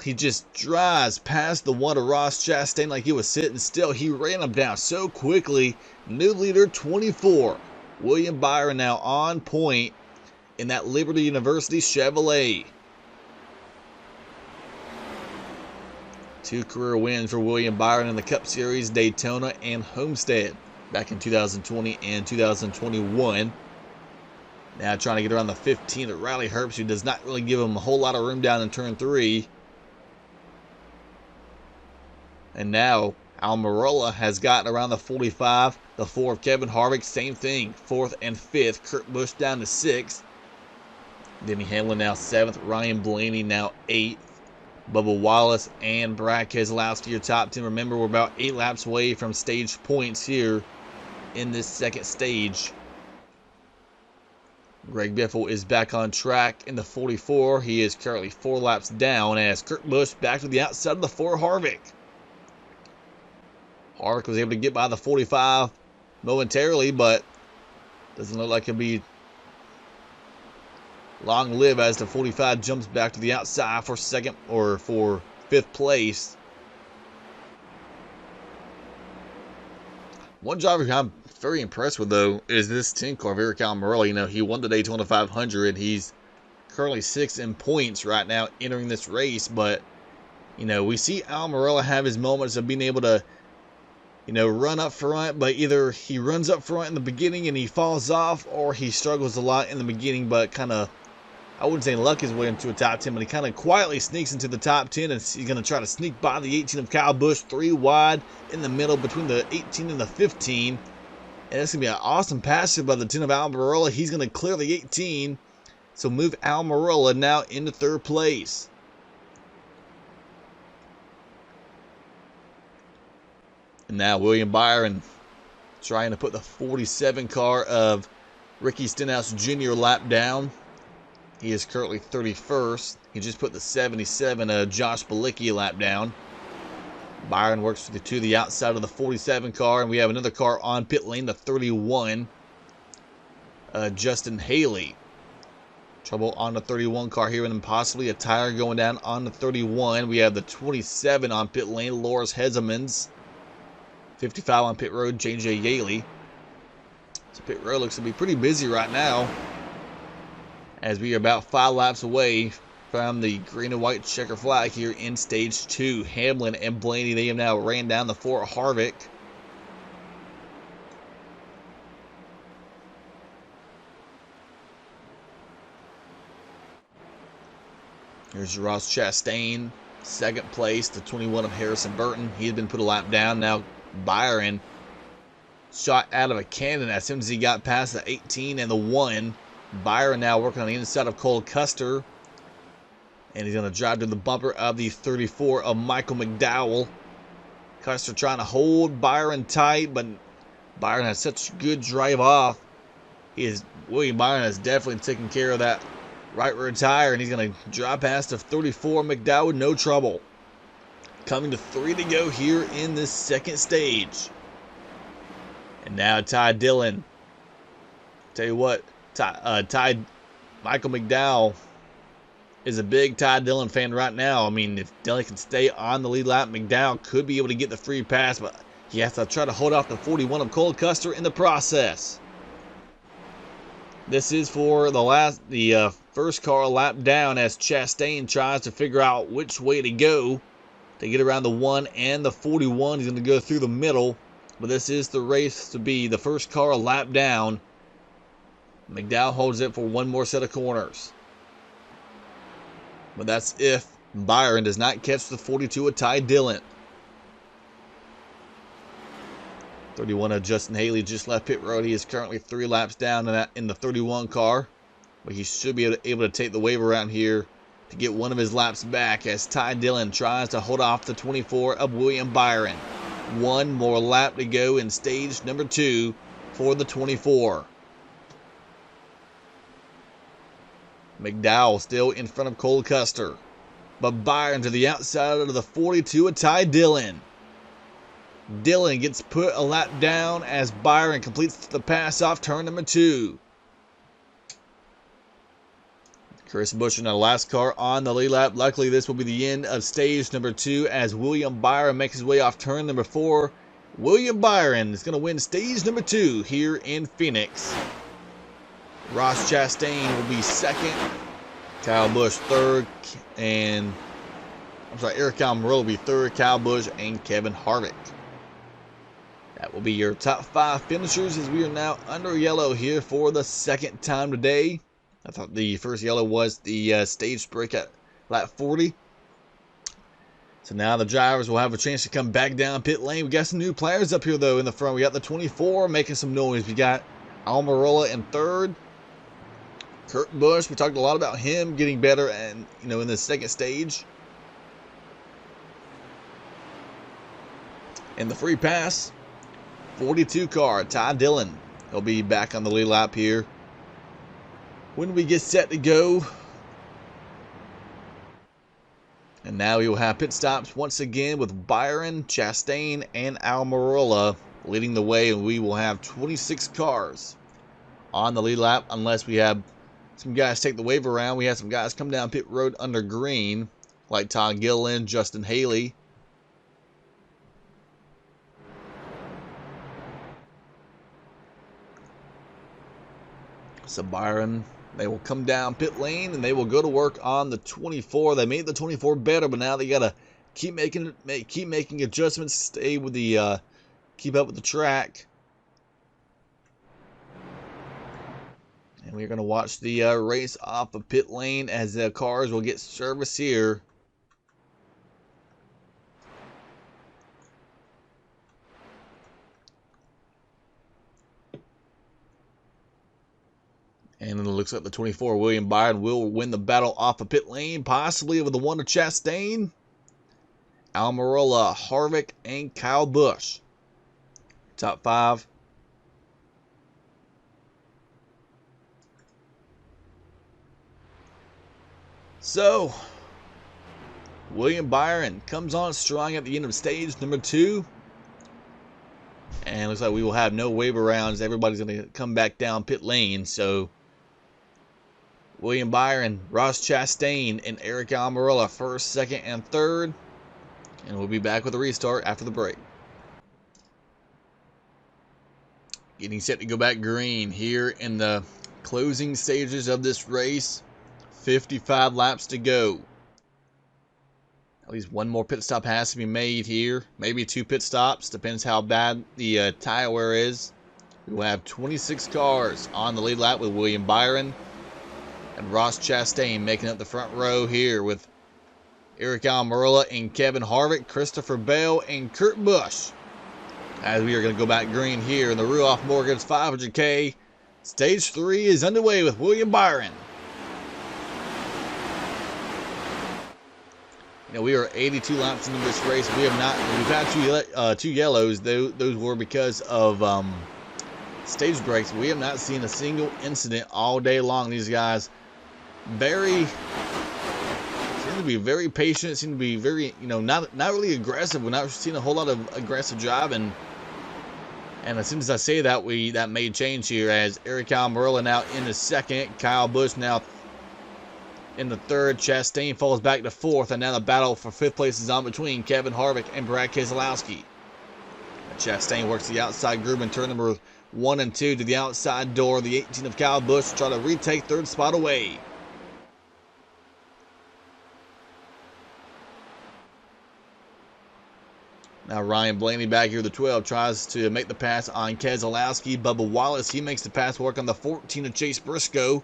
Speaker 1: He just drives past the 1 of Ross Chastain like he was sitting still. He ran him down so quickly. New leader 24. William Byron now on point in that Liberty University Chevrolet. 2 career wins for William Byron in the Cup Series, Daytona, and Homestead back in 2020 and 2021. Now trying to get around the 15 at Riley Herbst, who does not really give him a whole lot of room down in turn 3. And now Almirola has gotten around the 45. The 4 of Kevin Harvick, same thing. 4th and 5th. Kurt Busch down to 6th. Denny Hamlin now 7th. Ryan Blaney now 8th. Bubba Wallace and Brad Keselowski your top 10. Remember, we're about 8 laps away from stage points here in this second stage. Greg Biffle is back on track in the 44. He is currently 4 laps down as Kurt Busch back to the outside of the 4 Harvick. Harvick was able to get by the 45 momentarily, but doesn't look like it'll be long-lived as the 45 jumps back to the outside for 2nd or for 5th place. One driver who I'm very impressed with, though, is this 10 car of Eric Almirola. You know, he won the Daytona 500. He's currently 6th in points right now entering this race, but, you know, we see Almirola have his moments of being able to, you know, run up front, but either he runs up front in the beginning and he falls off, or he struggles a lot in the beginning, but kind of, I wouldn't say luck his way into a top 10, but he kind of quietly sneaks into the top 10, and he's going to try to sneak by the 18 of Kyle Busch, 3 wide in the middle between the 18 and the 15. And it's going to be an awesome passage by the 10 of Almirola. He's going to clear the 18, so move Almirola now into 3rd place. And now William Byron trying to put the 47 car of Ricky Stenhouse Jr. lap down. He is currently 31st. He just put the 77 of Josh Bilicki lap down. Byron works to the outside of the 47 car, and we have another car on pit lane, the 31, Justin Haley. Trouble on the 31 car here, and then possibly a tire going down on the 31. We have the 27 on pit lane, Loris Hezemans. 55 on pit road, J.J. Yaley. So pit road looks to be pretty busy right now, as we are about 5 laps away from the green and white checker flag here in stage 2. Hamlin and Blaney, they have now ran down the 4 Harvick. Here's Ross Chastain, 2nd place, the 21 of Harrison Burton. He had been put a lap down. Now Byron shot out of a cannon as soon as he got past the 18 and the 1. Byron now working on the inside of Cole Custer. And he's going to drive to the bumper of the 34 of Michael McDowell. Custer trying to hold Byron tight, but Byron has such good drive off. William Byron has definitely taken care of that right rear tire, and he's going to drive past the 34 McDowell, no trouble. Coming to 3 to go here in this second stage. And now Ty Dillon. Tell you what, Michael McDowell is a big Ty Dillon fan right now. I mean, if Dillon can stay on the lead lap, McDowell could be able to get the free pass, but he has to try to hold off the 41 of Cole Custer in the process. This is for the first car lap down as Chastain tries to figure out which way to go to get around the 1 and the 41. He's going to go through the middle, but this is the race to be the first car lap down. McDowell holds it for 1 more set of corners. But that's if Byron does not catch the 42 of Ty Dillon. 31 of Justin Haley just left pit road. He is currently 3 laps down in the 31 car. But he should be able to take the wave around here to get one of his laps back as Ty Dillon tries to hold off the 24 of William Byron. One more lap to go in stage number 2 for the 24. McDowell still in front of Cole Custer. But Byron to the outside of the 42 of Ty Dillon. Dillon gets put a lap down as Byron completes the pass off turn number 2. Chris Buescher now last car on the lead lap. Luckily, this will be the end of stage number 2 as William Byron makes his way off turn number 4. William Byron is going to win stage number 2 here in Phoenix. Ross Chastain will be second. Kyle Busch third. And Eric Almirola will be third. Kyle Busch and Kevin Harvick. That will be your top 5 finishers as we are now under yellow here for the second time today. I thought the first yellow was the stage break at lap 40. So now the drivers will have a chance to come back down pit lane. We got some new players up here, though, in the front. We got the 24 making some noise. We got Almirola in third. Kurt Busch, we talked a lot about him getting better and in the second stage. In the free pass, 42 car, Ty Dillon. He'll be back on the lead lap here when we get set to go. And now we will have pit stops once again with Byron, Chastain, and Almirola leading the way, and we will have 26 cars on the lead lap unless we have some guys take the wave around. We had some guys come down pit road under green, like Todd Gilliland, Justin Haley. So Byron, they will come down pit lane and they will go to work on the 24. They made the 24 better, but now they gotta keep making adjustments, stay with the keep up with the track. And we're gonna watch the race off of pit lane as the cars will get service here. And it looks like the 24, William Byron, will win the battle off of pit lane, possibly over the one of Chastain, Almirola, Harvick, and Kyle Busch. Top 5. So, William Byron comes on strong at the end of stage number 2. And it looks like we will have no wave arounds. Everybody's going to come back down pit lane. So, William Byron, Ross Chastain, and Eric Almirola first, second, and third. And we'll be back with a restart after the break. Getting set to go back green here in the closing stages of this race. 55 laps to go. At least one more pit stop has to be made here. Maybe 2 pit stops. Depends how bad the tire wear is. We will have 26 cars on the lead lap with William Byron and Ross Chastain making up the front row here with Eric Almirola and Kevin Harvick, Christopher Bell, and Kurt Busch. As we are going to go back green here in the Ruoff Mortgage 500K. Stage 3 is underway with William Byron. We are 82 laps into this race. We've had two yellows. Those were because of stage breaks. We have not seen a single incident all day long. These guys seem to be very patient. Seem to be very, not really aggressive. We're not seeing a whole lot of aggressive driving. And as soon as I say that, that may change here as Eric Almirola now in the second, Kyle Busch now in the third, Chastain falls back to fourth, and now the battle for 5th place is on between Kevin Harvick and Brad Keselowski. Chastain works the outside groove in turn number 1 and 2 to the outside door. The 18 of Kyle Busch to try to retake 3rd spot away. Now Ryan Blaney back here, the 12, tries to make the pass on Keselowski. Bubba Wallace, he makes the pass work on the 14 of Chase Briscoe.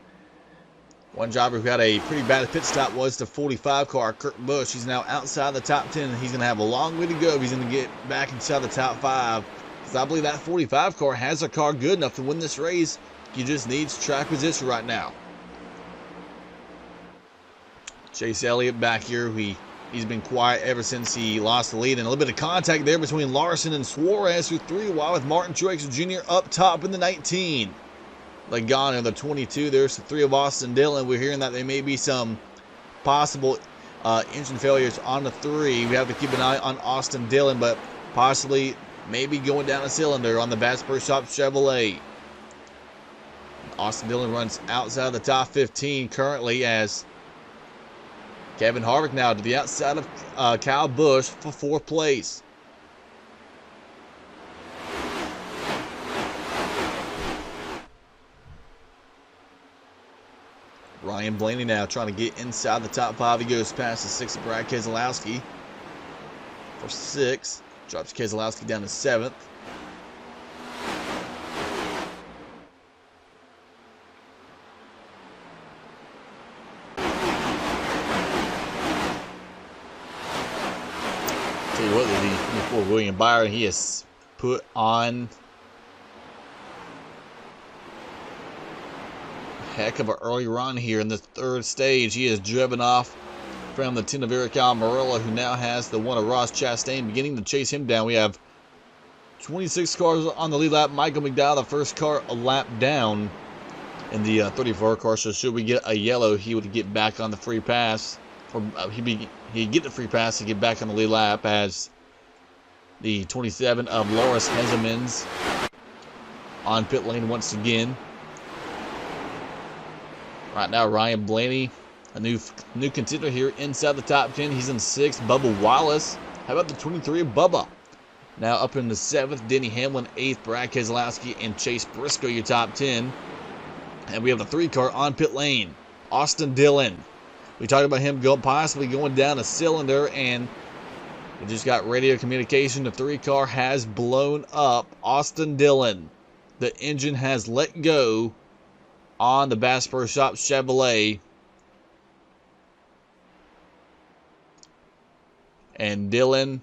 Speaker 1: One driver who had a pretty bad pit stop was the 45 car, Kurt Busch. He's now outside the top 10, and he's going to have a long way to go if he's going to get back inside the top 5 because I believe that 45 car has a car good enough to win this race. He just needs track position right now. Chase Elliott back here. He's been quiet ever since he lost the lead. And a little bit of contact there between Larson and Suarez, who 3 wide with Martin Truex Jr. up top in the 19. Logano, the 22. There's the 3 of Austin Dillon. We're hearing that there may be some possible engine failures on the 3. We have to keep an eye on Austin Dillon, but possibly maybe going down a cylinder on the Bass Pro Shop Chevrolet. Austin Dillon runs outside of the top 15 currently, as Kevin Harvick now to the outside of Kyle Busch for 4th place. Ryan Blaney now trying to get inside the top 5. He goes past the 6th Brad Keselowski for 6th. Drops Keselowski down to 7th. Tell you what, before William Byron, he has put on heck of an early run here in the 3rd stage. He has driven off from the 10 of Eric Almirola, who now has the 1 of Ross Chastain, beginning to chase him down. We have 26 cars on the lead lap. Michael McDowell, the first car a lap down in the 34 car. So should we get a yellow, he would get back on the free pass, or he'd get the free pass to get back on the lead lap, as the 27 of Loris Hezemans on pit lane once again. Right now, Ryan Blaney, a new contender here inside the top 10. He's in 6th. Bubba Wallace. How about the 23 of Bubba? Now up in the 7th. Denny Hamlin, 8th. Brad Keselowski and Chase Briscoe, your top 10. And we have the 3 car on pit lane. Austin Dillon. We talked about him possibly going down a cylinder, and we just got radio communication. The 3 car has blown up. Austin Dillon. The engine has let go on the Bass Pro Shop Chevrolet. And Dillon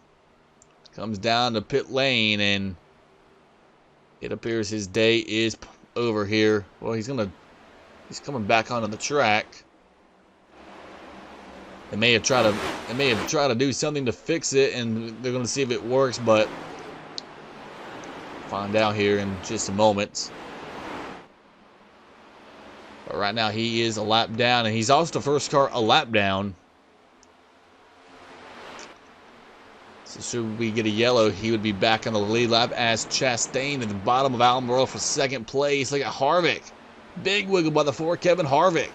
Speaker 1: comes down to pit lane, and it appears his day is over here. Well, he's coming back onto the track. They may have tried to do something to fix it, and they're going to see if it works, but find out here in just a moment. But right now he is a lap down, and he's also the first car a lap down. So should we get a yellow, he would be back on the lead lap, as Chastain at the bottom of Almirola for 2nd place. Look at Harvick. Big wiggle by the 4, Kevin Harvick.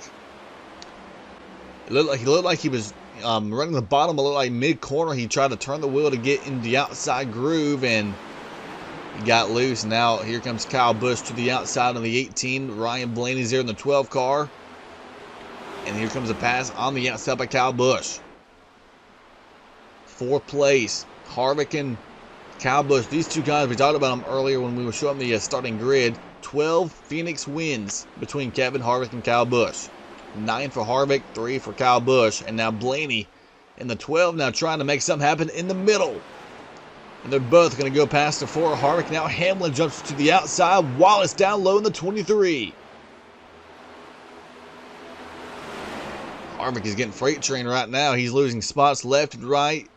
Speaker 1: He looked like he was running the bottom a little, like mid-corner. He tried to turn the wheel to get in the outside groove, and he got loose. Now here comes Kyle Busch to the outside on the 18. Ryan Blaney's there in the 12 car. And here comes a pass on the outside by Kyle Busch. 4th place, Harvick and Kyle Busch. These 2 guys, we talked about them earlier when we were showing the starting grid. 12 Phoenix wins between Kevin Harvick and Kyle Busch. 9 for Harvick, 3 for Kyle Busch. And now Blaney in the 12, now trying to make something happen in the middle. And they're both going to go past the 4 of Harvick. Now Hamlin jumps to the outside. Wallace down low in the 23. Harvick is getting freight trained right now. He's losing spots left and right.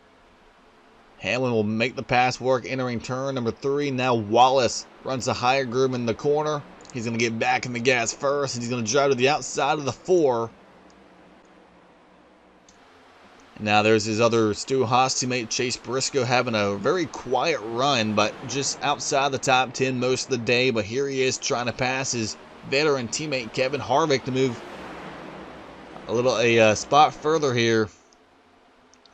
Speaker 1: Hamlin will make the pass work, entering turn number 3. Now Wallace runs the higher groove in the corner. He's going to get back in the gas first, and he's going to drive to the outside of the 4. And now there's his other Stu Haas teammate, Chase Briscoe, having a very quiet run, but just outside the top 10 most of the day. But here he is trying to pass his veteran teammate, Kevin Harvick, to move a spot further here.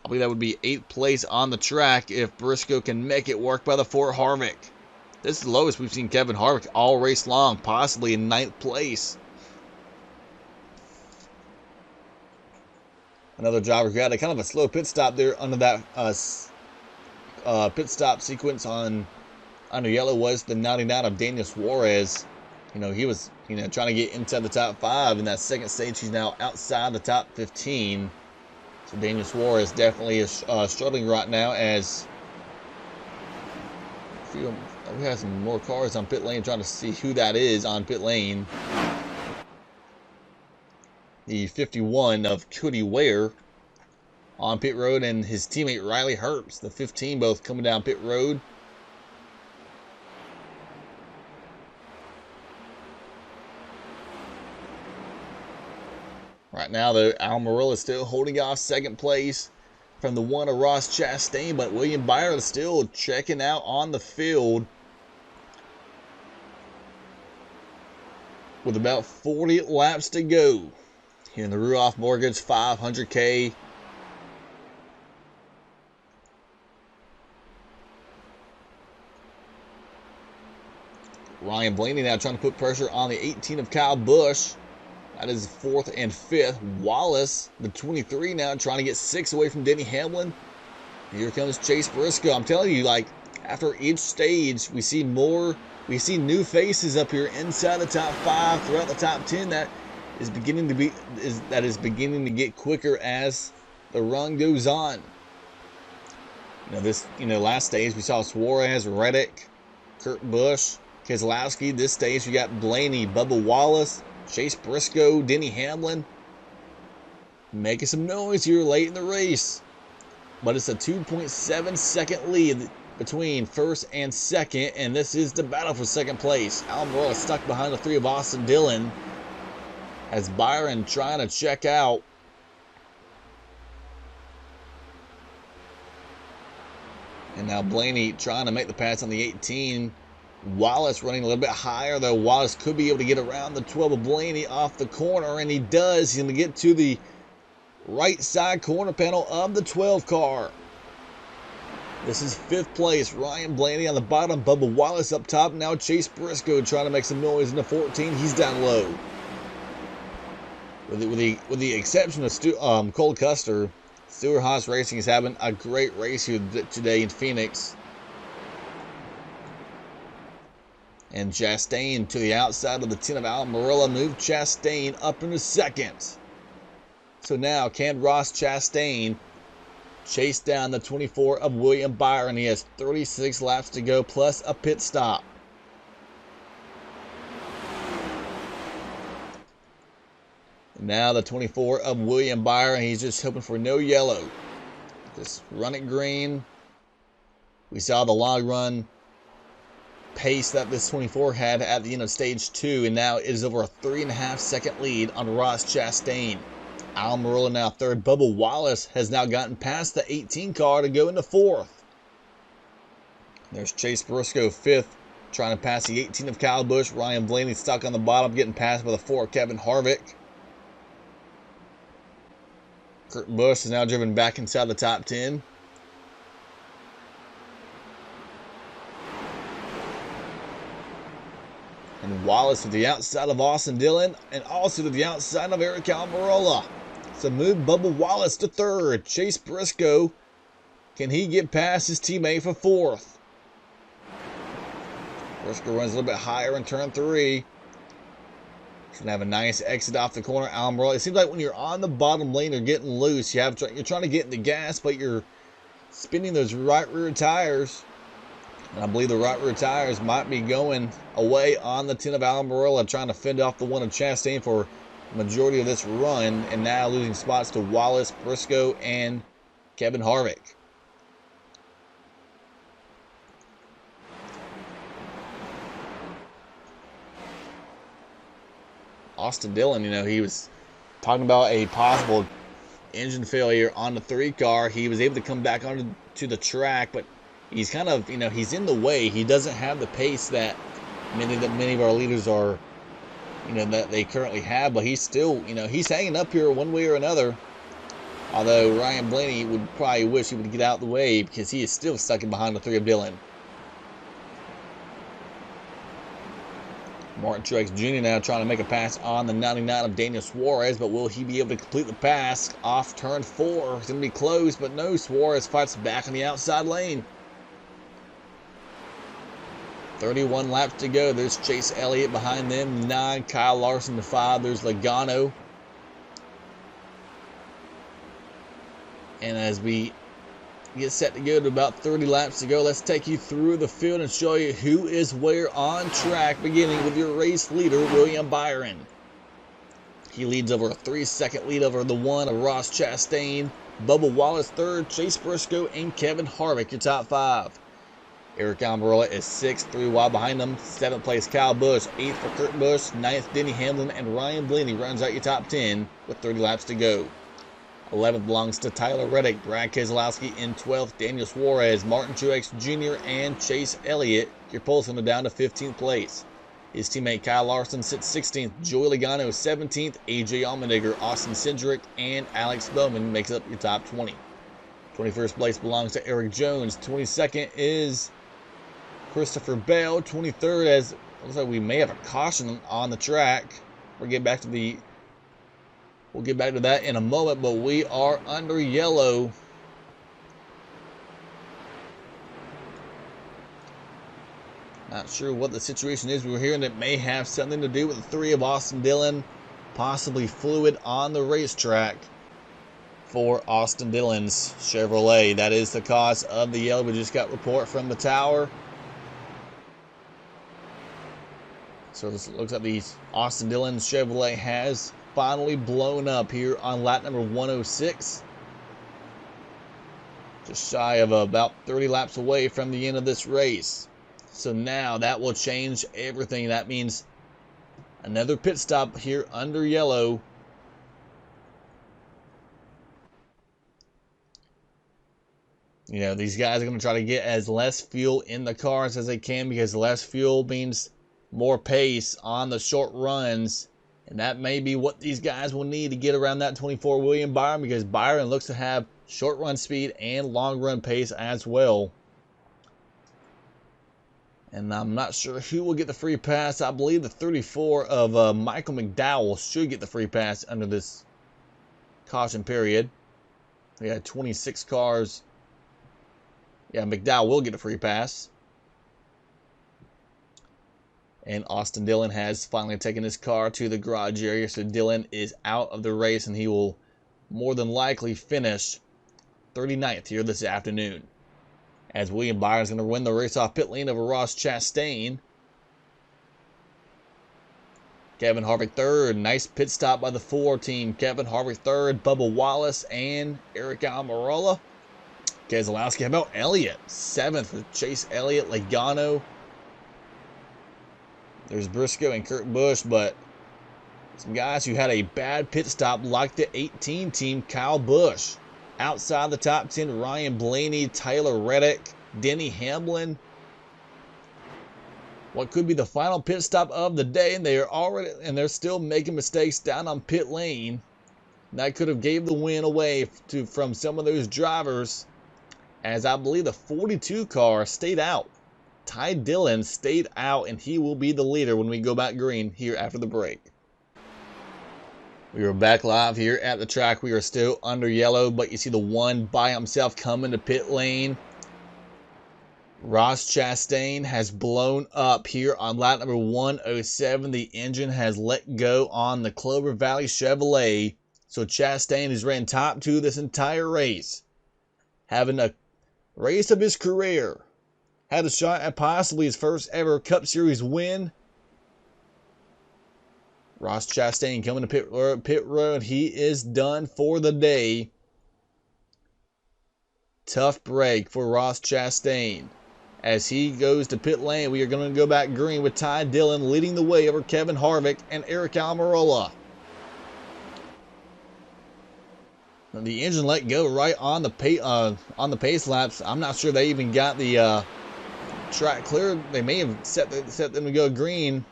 Speaker 1: I believe that would be 8th place on the track if Briscoe can make it work by the 4 Harvick. This is the lowest we've seen Kevin Harvick all race long, possibly in 9th place. Another driver who had a kind of a slow pit stop there under that pit stop sequence under yellow was the 99 of Daniel Suarez. He was trying to get inside the top 5 in that 2nd stage. He's now outside the top 15. So Daniel Suarez definitely is struggling right now, as We have some more cars on pit lane, trying to see who that is on pit lane. The 51 of Cody Ware on pit road, and his teammate Riley Herbst, the 15, both coming down pit road. Right now, though, Almirola is still holding off second place from the one of Ross Chastain, but William Byron is still checking out on the field with about 40 laps to go here in the Ruoff Mortgage 500K. Ryan Blaney now trying to put pressure on the 18 of Kyle Busch. That is 4th and 5th. Wallace, the 23, now trying to get 6 away from Denny Hamlin. Here comes Chase Briscoe. I'm telling you, like, after each stage, we see new faces up here inside the top 5, throughout the top 10. That is beginning to get quicker as the run goes on. Last stage we saw Suarez, Reddick, Kurt Busch, Keselowski. This stage we got Blaney, Bubba Wallace, Chase Briscoe, Denny Hamlin, making some noise here late in the race. But it's a 2.7 second lead between first and second, and this is the battle for second place. Almirola stuck behind the 3 of Austin Dillon as Byron trying to check out. And now Blaney trying to make the pass on the 18. Wallace running a little bit higher, though. Wallace could be able to get around the 12 of Blaney off the corner, and he does. He's going to get to the right side corner panel of the 12 car. This is 5th place. Ryan Blaney on the bottom, Bubba Wallace up top. Now Chase Briscoe trying to make some noise in the 14. He's down low. With the exception of Cole Custer, Stewart Haas Racing is having a great race here today in Phoenix. And Chastain to the outside of the 10 of Almirola moved Chastain up into 2nd. So now can Ross Chastain chase down the 24 of William Byron? He has 36 laps to go plus a pit stop. Now the 24 of William Byron, he's just hoping for no yellow. Just run it green. We saw the long run pace that this 24 had at the end of stage 2, and now it is over a 3.5 second lead on Ross Chastain. Almirola now 3rd. Bubba Wallace has now gotten past the 18 car to go into 4th. There's Chase Briscoe 5th, trying to pass the 18 of Kyle Busch. Ryan Blaney stuck on the bottom, getting passed by the 4 of Kevin Harvick. Kurt Busch is now driven back inside the top 10. And Wallace to the outside of Austin Dillon, and also to the outside of Eric Almirola. So move Bubba Wallace to 3rd. Chase Briscoe, can he get past his teammate for 4th? Briscoe runs a little bit higher in turn 3. He's going to have a nice exit off the corner. Almirola, it seems like when you're on the bottom lane, you're getting loose. You're trying to get in the gas, but you're spinning those right rear tires. And I believe the right rear tires might be going away on the 10 of Almirola, trying to fend off the 1 of Chastain for the majority of this run, and now losing spots to Wallace, Briscoe, and Kevin Harvick. Austin Dillon, he was talking about a possible engine failure on the 3 car. He was able to come back onto the track, but he's kind of, he's in the way. He doesn't have the pace that many of our leaders are, that they currently have. But he's still, he's hanging up here one way or another. Although Ryan Blaney would probably wish he would get out of the way because he is still stuck in behind the 3 of Dillon. Martin Truex Jr. now trying to make a pass on the 99 of Daniel Suarez, but will he be able to complete the pass off turn 4? It's going to be close, but no, Suarez fights back in the outside lane. 31 laps to go. There's Chase Elliott behind them. 9, Kyle Larson to 5. There's Logano. And as we get set to go to about 30 laps to go. Let's take you through the field and show you who is where on track, beginning with your race leader, William Byron. He leads over a 3-second lead over the one of Ross Chastain, Bubba Wallace third, Chase Briscoe, and Kevin Harvick, your top 5. Eric Almirola is 6th, 3 wide behind him. 7th place, Kyle Busch. 8th for Kurt Busch. 9th, Denny Hamlin. And Ryan Blaney runs out your top 10 with 30 laps to go. 11th belongs to Tyler Reddick. Brad Keselowski in 12th. Daniel Suarez, Martin Truex Jr., and Chase Elliott. You're pulling him down to 15th place. His teammate Kyle Larson sits 16th. Joey Logano 17th. AJ Allmendinger, Austin Cindric, and Alex Bowman makes up your top 20. 21st place belongs to Eric Jones. 22nd is Christopher Bell. 23rd, as looks like we may have a caution on the track. We'll get back to that in a moment, but we are under yellow. Not sure what the situation is. We're hearing it may have something to do with the 3 of Austin Dillon, possibly fluid on the racetrack for Austin Dillon's Chevrolet. That is the cause of the yellow. We just got report from the tower. So this looks like the Austin Dillon Chevrolet has finally blown up here on lap number 106. Just shy of about 30 laps away from the end of this race. So now that will change everything. That means another pit stop here under yellow. You know, these guys are going to try to get as less fuel in the cars as they can, because less fuel means more pace on the short runs, and that may be what these guys will need to get around that 24 William Byron, because Byron looks to have short run speed and long run pace as well. And I'm not sure who will get the free pass. I believe the 34 of Michael McDowell should get the free pass under this caution period. We had 26 cars. Yeah, McDowell will get a free pass. And Austin Dillon has finally taken his car to the garage area. So Dillon is out of the race, and he will more than likely finish 39th here this afternoon, as William Byron is going to win the race off pit lane over Ross Chastain. Kevin Harvick third. Nice pit stop by the 4 team. Kevin Harvick third. Bubba Wallace and Eric Almirola. Keselowski. How about Elliott? 7th with Chase Elliott, Logano. There's Briscoe and Kurt Busch, but some guys who had a bad pit stop, like the 18 team, Kyle Busch. Outside the top 10, Ryan Blaney, Tyler Reddick, Denny Hamlin. What could be the final pit stop of the day, and they're still making mistakes down on pit lane. That could have gave the win away from some of those drivers, as I believe the 42 car stayed out. Ty Dillon stayed out, and he will be the leader when we go back green here after the break. We are back live here at the track. We are still under yellow, but you see the one by himself coming to pit lane. Ross Chastain has blown up here on lap number 107. The engine has let go on the Clover Valley Chevrolet. So Chastain has ran top 2 this entire race, having a race of his career. Had a shot at possibly his first ever Cup Series win. Ross Chastain coming to pit road. He is done for the day. Tough break for Ross Chastain. As he goes to pit lane, we are going to go back green with Ty Dillon leading the way over Kevin Harvick and Eric Almirola. The engine let go right on the pace laps. I'm not sure they even got the track clear. They may have set them to go green.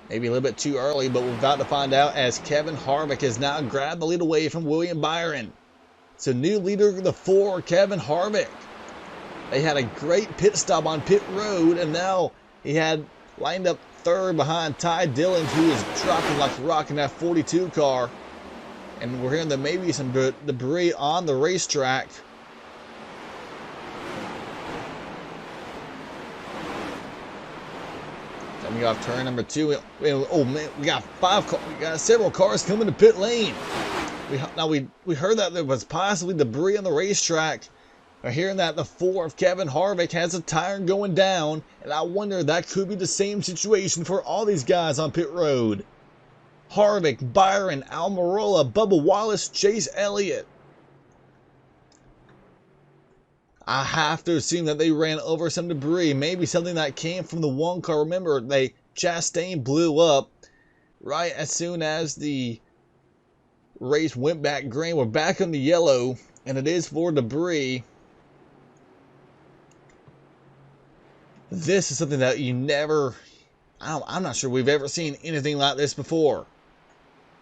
Speaker 1: Maybe a little bit too early, but we're about to find out, as Kevin Harvick has now grabbed the lead away from William Byron. So new leader of the 4, Kevin Harvick. They had a great pit stop on pit road, and now he had lined up third behind Ty Dillon, who is dropping like a rock in that 42 car. And we're hearing there may be some debris on the racetrack. Coming off turn number 2. Oh man, we got several cars coming to pit lane. We heard that there was possibly debris on the racetrack. are hearing that the 4 of Kevin Harvick has a tire going down, and I wonder if that could be the same situation for all these guys on pit road. Harvick, Byron, Almirola, Bubba Wallace, Chase Elliott. I have to assume that they ran over some debris, maybe something that came from the one car. Remember, Chastain blew up right as soon as the race went back green. We're back on the yellow, and it is for debris. This is something that you never, I'm not sure we've ever seen anything like this before.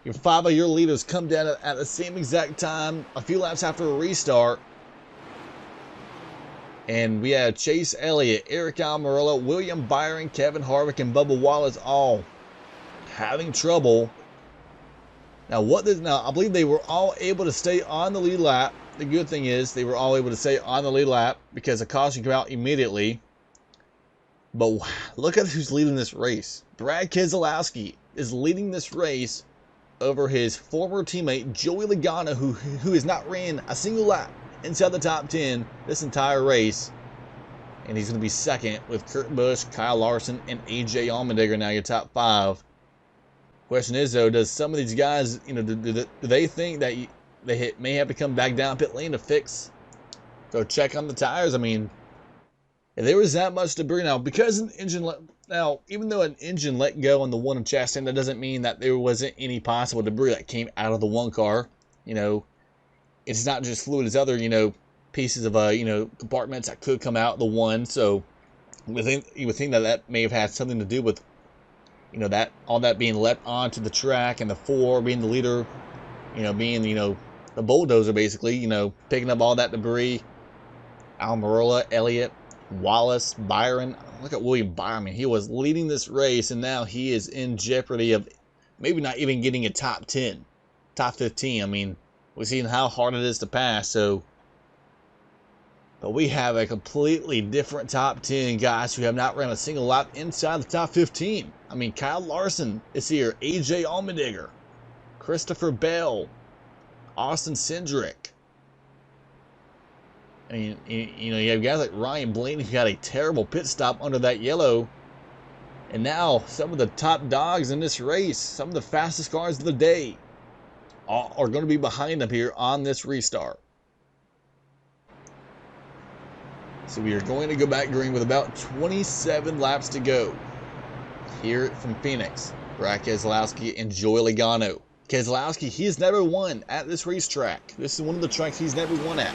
Speaker 1: Your 5 of your leaders come down at the same exact time, a few laps after a restart. And we had Chase Elliott, Eric Almirola, William Byron, Kevin Harvick, and Bubba Wallace all having trouble. Now, I believe they were all able to stay on the lead lap. The good thing is they were all able to stay on the lead lap because the caution came out immediately. But look at who's leading this race. Brad Keselowski is leading this race over his former teammate Joey Logano, who has not ran a single lap inside the top 10 this entire race. And he's going to be second with Kurt Busch, Kyle Larson, and AJ Allmendinger now your top 5. Question is, though, does some of these guys, do they think that they may have to come back down pit lane to go check on the tires? I mean, if there was that much debris now, because an engine even though an engine let go on the one of Chastain, that doesn't mean that there wasn't any possible debris that came out of the one car. It's not just fluid, it's other, pieces of, compartments that could come out of the one. So you would think that may have had something to do with, all that being let onto the track, and the 4 being the leader, being, the bulldozer basically, picking up all that debris. Almirola, Elliott, Wallace, Byron. Look at William Byron. I mean, he was leading this race, and now he is in jeopardy of maybe not even getting a top 10, top 15. I mean, we've seen how hard it is to pass. But we have a completely different top 10 guys who have not ran a single lap inside the top 15. I mean, Kyle Larson is here, AJ Allmendinger, Christopher Bell, Austin Cindric. I mean, you have guys like Ryan Blaney who had a terrible pit stop under that yellow. And now some of the top dogs in this race, some of the fastest cars of the day, are going to be behind them here on this restart. So we are going to go back green with about 27 laps to go here from Phoenix. Brad Keselowski and Joey Logano. Keselowski, he has never won at this racetrack. This is one of the tracks he's never won at.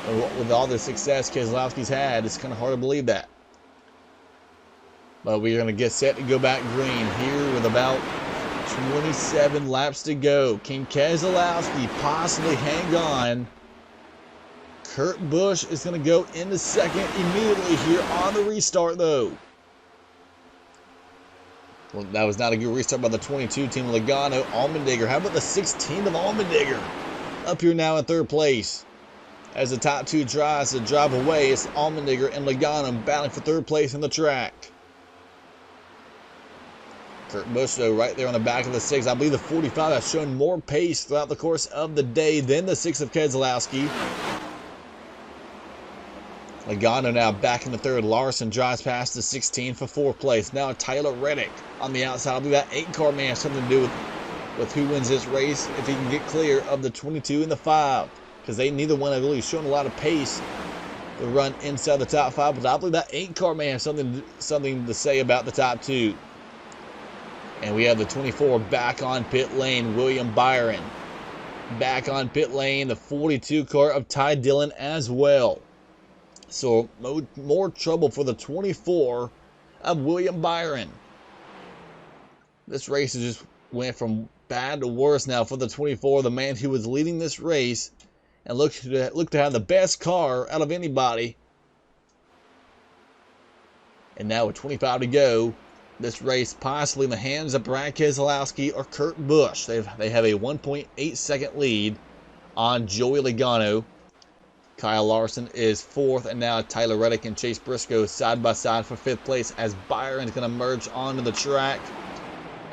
Speaker 1: And with all the success Keselowski's had, it's kind of hard to believe that. But we're going to get set to go back green here with about 27 laps to go. Can Keselowski possibly hang on? Kurt Busch is going to go into second immediately here on the restart, though. Well, that was not a good restart by the 22 team. Logano, Allmendinger. How about the 16th of Allmendinger? Up here now in third place. As the top 2 tries to drive away, it's Allmendinger and Logano battling for third place on the track. Kurt Busch, though, right there on the back of the 6. I believe the 45 has shown more pace throughout the course of the day than the 6 of Keselowski. Logano now back in the third. Larson drives past the 16 for 4th place. Now Tyler Reddick on the outside. I believe that 8-car may have something to do with who wins this race if he can get clear of the 22 and the 5. Because neither one have really shown a lot of pace to run inside the top 5. But I believe that 8-car may have something to say about the top 2. And we have the 24 back on pit lane, William Byron. Back on pit lane, the 42 car of Ty Dillon as well. So more trouble for the 24 of William Byron. This race just went from bad to worse now for the 24, the man who was leading this race and looked to have the best car out of anybody. And now with 25 to go, this race possibly in the hands of Brad Keselowski or Kurt Busch. They have a 1.8 second lead on Joey Logano. Kyle Larson is 4th, and now Tyler Reddick and Chase Briscoe side by side for 5th place as Byron's going to merge onto the track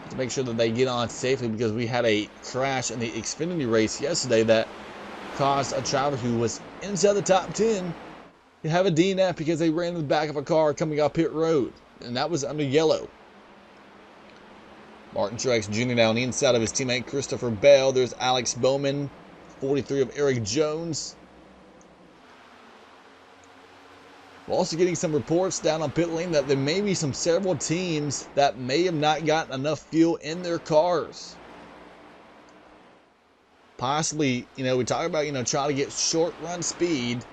Speaker 1: to make sure that they get on safely, because we had a crash in the Xfinity race yesterday that caused a driver who was inside the top 10, you have a DNF because they ran in the back of a car coming off pit road, and that was under yellow. Martin Truex Jr. now on the inside of his teammate Christopher Bell. There's Alex Bowman, 43 of Eric Jones. We're also getting some reports down on pit lane that there may be several teams that may have not gotten enough fuel in their cars. Possibly, we talk about, trying to get short run speed.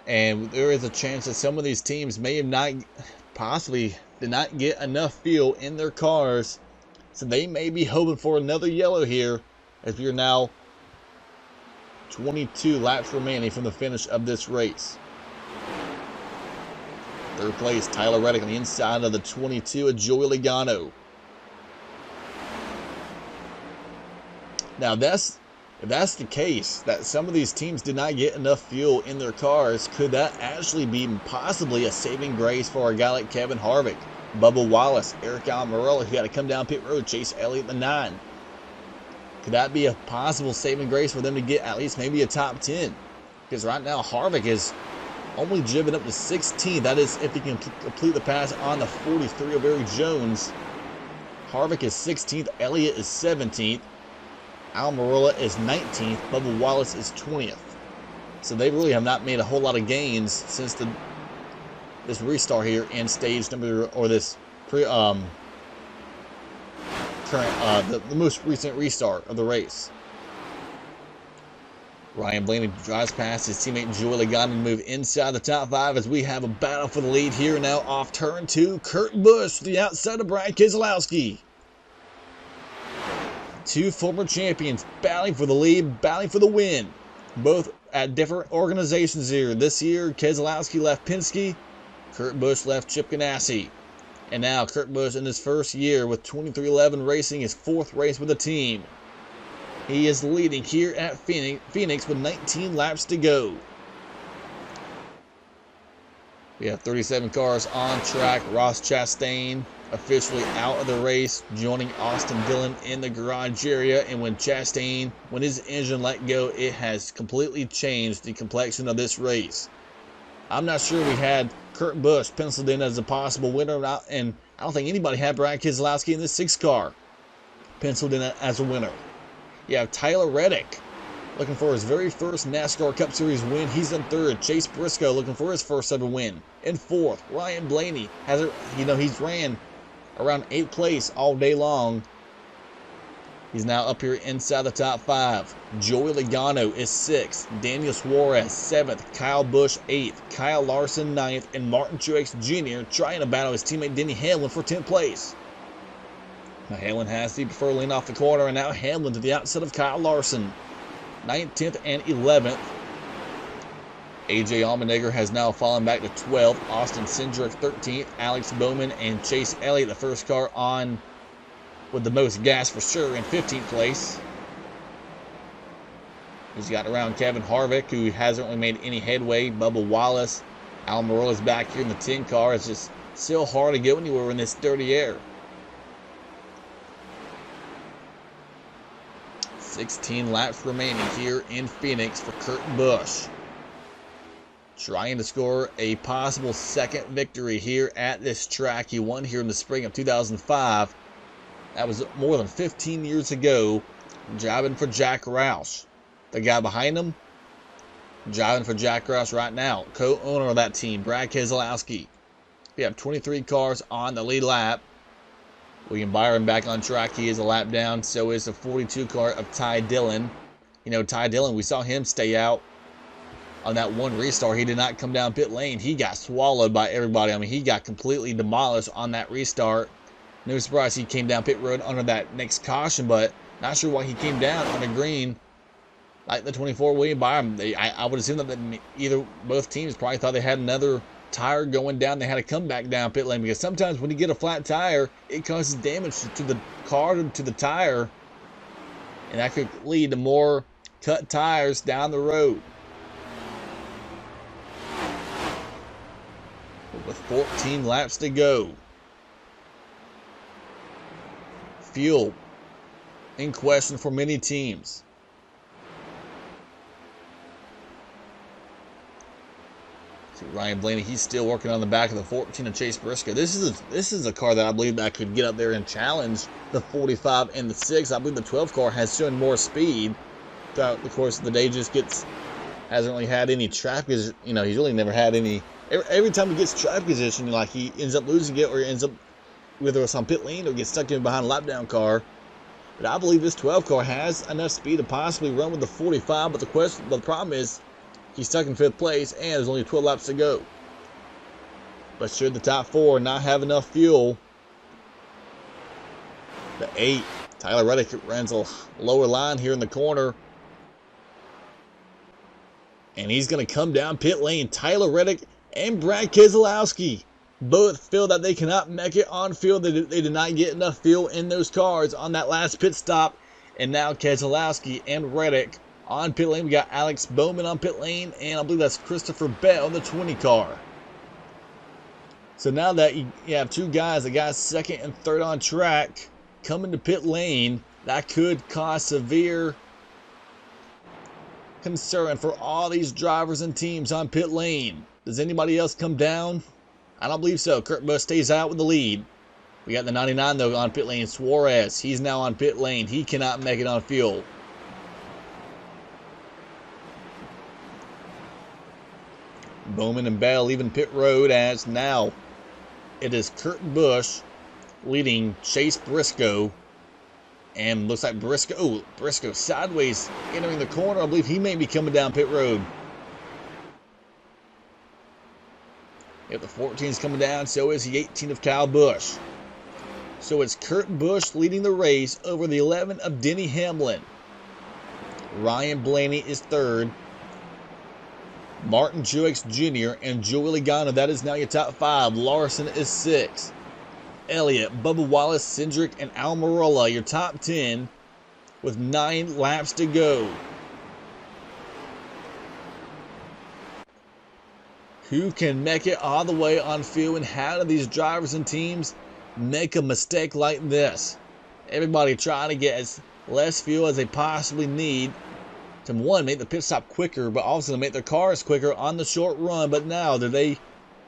Speaker 1: And there is a chance that some of these teams may have did not get enough fuel in their cars. So they may be hoping for another yellow here, as we are now 22 laps remaining from the finish of this race. Third place, Tyler Reddick on the inside of the 22 of Joey Logano. Now, if that's the case, that some of these teams did not get enough fuel in their cars, could that actually be possibly a saving grace for a guy like Kevin Harvick, Bubba Wallace, Eric Almirola, who had to come down pit road, Chase Elliott, the 9? Could that be a possible saving grace for them to get at least maybe a top 10? Because right now, Harvick is only driven up to 16th. That is if he can complete the pass on the 43 of Eric Jones. Harvick is 16th. Elliott is 17th. Almirola is 19th. Bubba Wallace is 20th. So they really have not made a whole lot of gains since this restart here in stage number, or this the most recent restart of the race. Ryan Blaney drives past his teammate Joey Logano to move inside the top 5 as we have a battle for the lead here now off turn 2. Kurt Busch to the outside of Brad Keselowski. Two former champions battling for the lead, battling for the win. Both at different organizations here. This year, Keselowski left Penske, Kurt Busch left Chip Ganassi. And now Kurt Busch in his first year with 2311 Racing, his 4th race with the team. He is leading here at Phoenix with 19 laps to go. We have 37 cars on track. Ross Chastain officially out of the race, joining Austin Dillon in the garage area. And when his engine let go, it has completely changed the complexion of this race. I'm not sure we had Kurt Busch penciled in as a possible winner, and I don't think anybody had Brad Keselowski in this 6th car penciled in as a winner. You have Tyler Reddick looking for his very first NASCAR Cup Series win. He's in 3rd. Chase Briscoe looking for his first ever win in 4th. Ryan Blaney he's ran around 8th place all day long. He's now up here inside the top 5. Joey Logano is 6th. Daniel Suarez 7th. Kyle Busch 8th. Kyle Larson 9th. And Martin Truex Jr. trying to battle his teammate Denny Hamlin for 10th place. Now Hamlin has the preferred lane off the corner, and now Hamlin to the outside of Kyle Larson. 9th, 10th, and 11th. AJ Allmendinger has now fallen back to 12th. Austin Cindric 13th. Alex Bowman and Chase Elliott, the first car on with the most gas for sure, in 15th place. He's got around Kevin Harvick, who hasn't really made any headway. Bubba Wallace. Almirola's back here in the 10 car. It's just still hard to go anywhere in this dirty air. 16 laps remaining here in Phoenix for Kurt Busch. Trying to score a possible 2nd victory here at this track. He won here in the spring of 2005. That was more than 15 years ago. Driving for Jack Roush. The guy behind him, driving for Jack Roush right now. Co-owner of that team, Brad Keselowski. We have 23 cars on the lead lap. William Byron back on track. He is a lap down. So is the 42 car of Ty Dillon. Ty Dillon, we saw him stay out on that one restart. He did not come down pit lane. He got swallowed by everybody. I mean, he got completely demolished on that restart. No surprise he came down pit road under that next caution, but not sure why he came down on a green like the 24 William Byron. I would assume that both teams probably thought they had another tire going down. They had to come back down pit lane, because sometimes when you get a flat tire, it causes damage to the car, to the tire, and that could lead to more cut tires down the road. With 14 laps to go, fuel in question for many teams. See, Ryan Blaney, he's still working on the back of the 14 of Chase Briscoe. This is a car that I believe that could get up there and challenge the 45 and the 6. I believe the 12 car has shown more speed throughout the course of the day. Just hasn't really had any track position. You know, he's really never had any. Every time he gets track position, like he ends up losing it, or ends up whether it's on pit lane or gets stuck in behind a lap down car. But I believe this 12 car has enough speed to possibly run with the 45. But the problem is he's stuck in 5th place and there's only 12 laps to go. But should the top 4 not have enough fuel, the 8, Tyler Reddick runs a lower line here in the corner. And he's going to come down pit lane. Tyler Reddick and Brad Keselowski both feel that they cannot make it on field. They did not get enough fuel in those cars on that last pit stop. And now Keselowski and Reddick on pit lane. We got Alex Bowman on pit lane, and I believe that's Christopher Bett on the 20 car. So now that you have two guys, the guys 2nd and 3rd on track, coming to pit lane, that could cause severe concern for all these drivers and teams on pit lane. Does anybody else come down? I don't believe so. Kurt Busch stays out with the lead. We got the 99 though on pit lane. Suarez, he's now on pit lane. He cannot make it on fuel. Bowman and Bell leaving pit road, as now it is Kurt Busch leading Chase Briscoe. And looks like Briscoe sideways entering the corner. I believe he may be coming down pit road. Yep, the 14 is coming down. So is the 18 of Kyle Busch. So it's Kurt Busch leading the race over the 11 of Denny Hamlin. Ryan Blaney is 3rd. Martin Truex Jr. and Joey Logano. That is now your top 5. Larson is 6th. Elliott, Bubba Wallace, Cindric, and Almirola, your top 10 with 9 laps to go. Who can make it all the way on fuel, and how do these drivers and teams make a mistake like this? Everybody trying to get as less fuel as they possibly need to, one, make the pit stop quicker, but also to make their cars quicker on the short run. But now, do they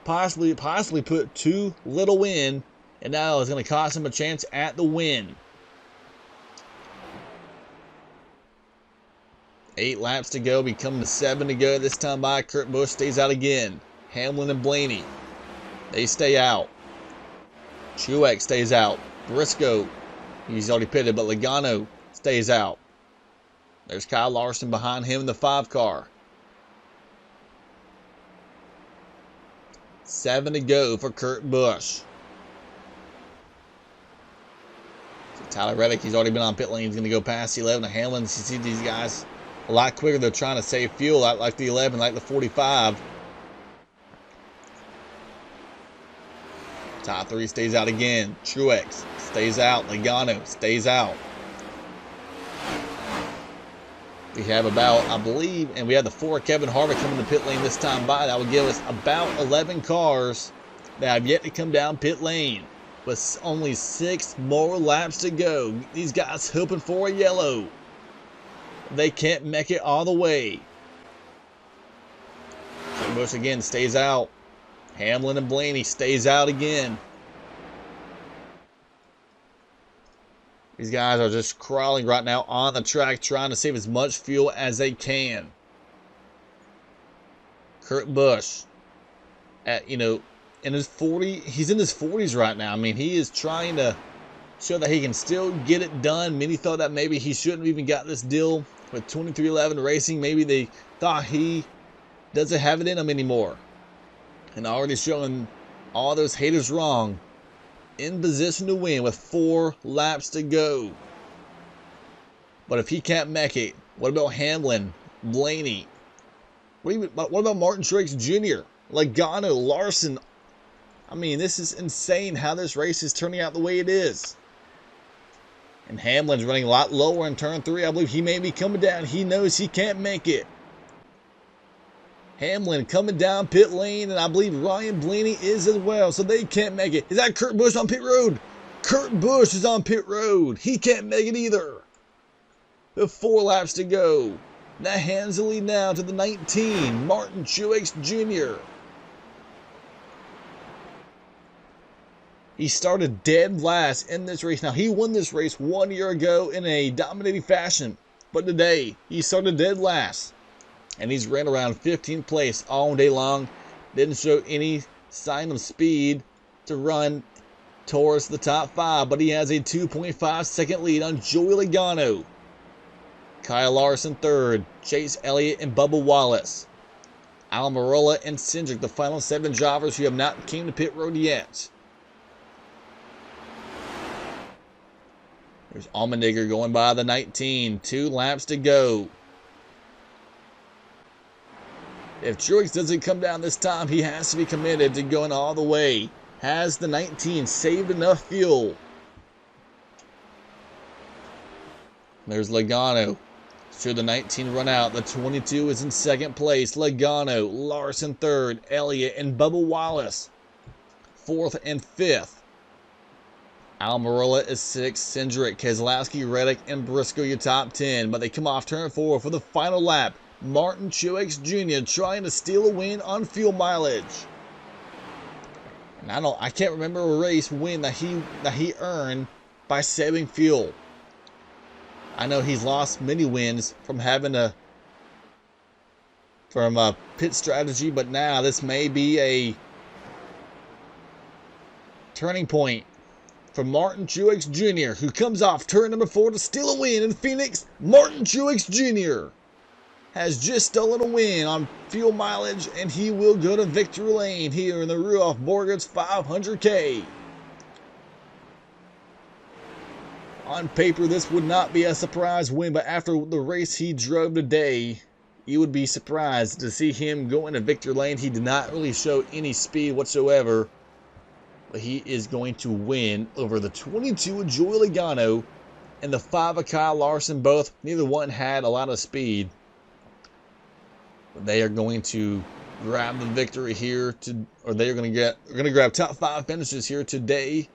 Speaker 1: possibly put too little in, and now it's going to cost them a chance at the win? 8 laps to go, becoming 7 to go this time by. Kurt Busch stays out again. Hamlin and Blaney, they stay out. Truex stays out. Briscoe, he's already pitted, but Logano stays out. There's Kyle Larson behind him in the 5 car. 7 to go for Kurt Busch. So Tyler Reddick, he's already been on pit lane. He's going to go past the 11 of Hamlin. You see these guys a lot quicker. They're trying to save fuel, like the 11, like the 45. Top 3 stays out again. Truex stays out. Logano stays out. We have about, I believe, and we have the 4 Kevin Harvick coming to pit lane this time by. That would give us about 11 cars that have yet to come down pit lane, with only 6 more laps to go. These guys hoping for a yellow. They can't make it all the way. Busch again stays out. Hamlin and Blaney stays out again. These guys are just crawling right now on the track, trying to save as much fuel as they can. Kurt Busch, in his 40, he's in his 40s right now. I mean, he is trying to show that he can still get it done. Many thought that maybe he shouldn't have even got this deal with 2311 Racing. Maybe they thought he doesn't have it in him anymore. And already showing all those haters wrong. In position to win with 4 laps to go. But if he can't make it, what about Hamlin, Blaney? What about Martin Truex Jr., Logano, Larson? I mean, this is insane how this race is turning out the way it is. And Hamlin's running a lot lower in turn 3. I believe he may be coming down. He knows he can't make it. Hamlin coming down pit lane, and I believe Ryan Blaney is as well, so they can't make it. Is that Kurt Busch on pit road? Kurt Busch is on pit road. He can't make it either. With 4 laps to go. That hands the lead now to the 19, Martin Truex Jr. He started dead last in this race. Now, he won this race 1 year ago in a dominating fashion, but today he started dead last. And he's ran around 15th place all day long. Didn't show any sign of speed to run towards the top 5, but he has a 2.5 second lead on Joey Logano. Kyle Larson third, Chase Elliott and Bubba Wallace. Almirola and Cindric, the final 7 drivers who have not came to pit road yet. There's Allmendinger going by the 19, 2 laps to go. If Truex doesn't come down this time, he has to be committed to going all the way. Has the 19 saved enough fuel? There's Logano. Should the 19 run out, the 22 is in second place. Logano, Larson third, Elliott and Bubba Wallace 4th and 5th. Almirola is 6th, Cindric, Keselowski, Reddick, and Briscoe your top 10. But they come off turn 4 for the final lap. Martin Truex Jr. trying to steal a win on fuel mileage. And I can't remember a race win that he earned by saving fuel. I know he's lost many wins from pit strategy, but now this may be a turning point for Martin Truex Jr., who comes off turn number 4 to steal a win in Phoenix. Martin Truex Jr. has just stolen a win on fuel mileage, and he will go to victory lane here in the Ruoff Borgers 500K. On paper, this would not be a surprise win, but after the race he drove today, you would be surprised to see him go into victory lane. He did not really show any speed whatsoever, but he is going to win over the 22 of Joey Logano and the 5 of Kyle Larson. Both, neither one had a lot of speed. But they are going to grab the victory here, they're going to grab top 5 finishes here today.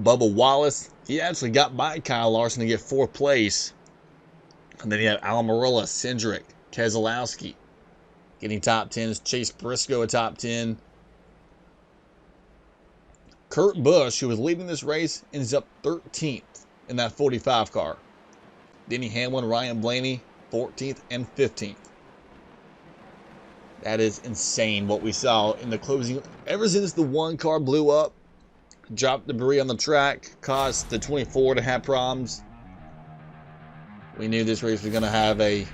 Speaker 1: Bubba Wallace, he actually got by Kyle Larson to get 4th place. And then you have Almirola, Cindric, Keselowski getting top 10s. Chase Briscoe a top 10. Kurt Busch, who was leading this race, ends up 13th in that 45 car. Denny Hamlin, Ryan Blaney, 14th and 15th. That is insane what we saw in the closing. Ever since the 1 car blew up, dropped debris on the track, caused the 24 to have problems, we knew this race was going to have a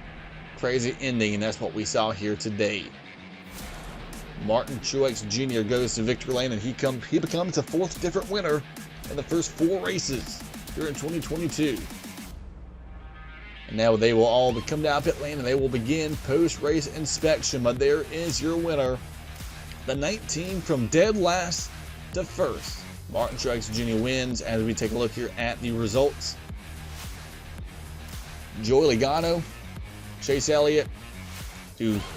Speaker 1: crazy ending, and that's what we saw here today. Martin Truex Jr. goes to victory lane, and he becomes the 4th different winner in the first 4 races here in 2022. And now they will all come down pit lane, and they will begin post-race inspection. But there is your winner, the 19 from dead last to 1st. Martin Truex Jr. wins as we take a look here at the results. Joey Logano, Chase Elliott.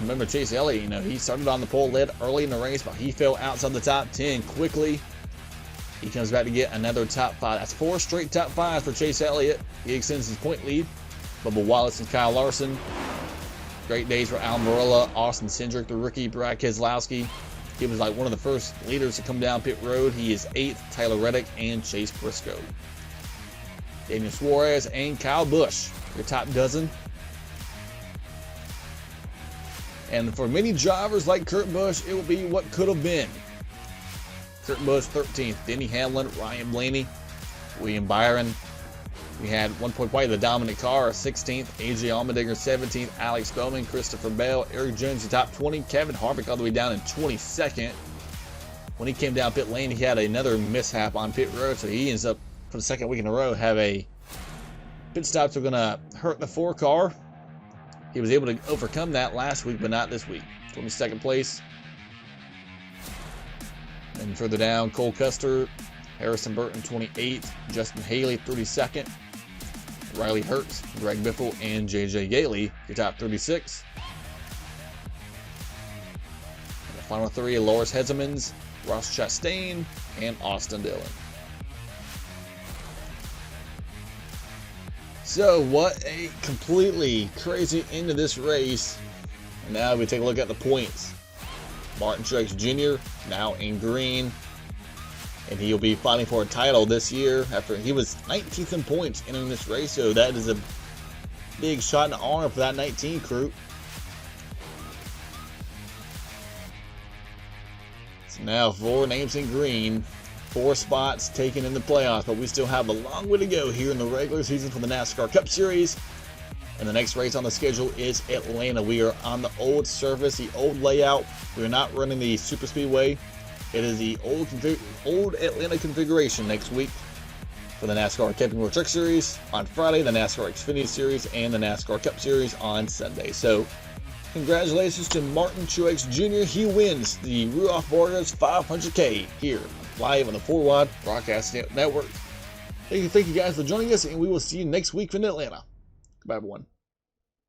Speaker 1: Remember Chase Elliott, he started on the pole, led early in the race, but he fell outside the top 10 quickly. He comes back to get another top 5. That's 4 straight top 5s for Chase Elliott. He extends his point lead. Bubba Wallace and Kyle Larson. Great days for Almirola, Austin Cindric, the rookie, Brad Keselowski. He was like one of the first leaders to come down pit road. He is 8th, Tyler Reddick and Chase Briscoe. Daniel Suarez and Kyle Busch, your top dozen. And for many drivers like Kurt Busch, it will be what could have been. Kurt Busch 13th, Denny Hamlin, Ryan Blaney, William Byron. We had one point away, the dominant car, 16th, AJ Allmendinger 17th, Alex Bowman, Christopher Bell, Eric Jones, the top 20, Kevin Harvick all the way down in 22nd. When he came down pit lane, he had another mishap on pit road, so he ends up, for the 2nd week in a row, have a pit stops are going to hurt the 4 car. He was able to overcome that last week, but not this week. 22nd place. And further down, Cole Custer, Harrison Burton 28th, Justin Haley 32nd, Riley Hurts, Greg Biffle, and JJ Yaley, your top 36. And the final 3, Loris Hezemans, Ross Chastain, and Austin Dillon. So what a completely crazy end to this race. And now we take a look at the points. Martin Truex Jr. now in green, and he'll be fighting for a title this year after he was 19th in points entering this race, so that is a big shot in the arm for that 19 crew. So now 4 names in green, 4 spots taken in the playoffs, but we still have a long way to go here in the regular season for the NASCAR Cup Series. And the next race on the schedule is Atlanta. We are on the old surface, the old layout. We are not running the super speedway. It is the old Atlanta configuration next week for the NASCAR Camping World Truck Series on Friday, the NASCAR Xfinity Series, and the NASCAR Cup Series on Sunday. So congratulations to Martin Truex Jr. He wins the Ruoff Warriors 500K here live on the 4 Wide Broadcast Network. Thank you guys for joining us, and we will see you next week in Atlanta. Goodbye, everyone.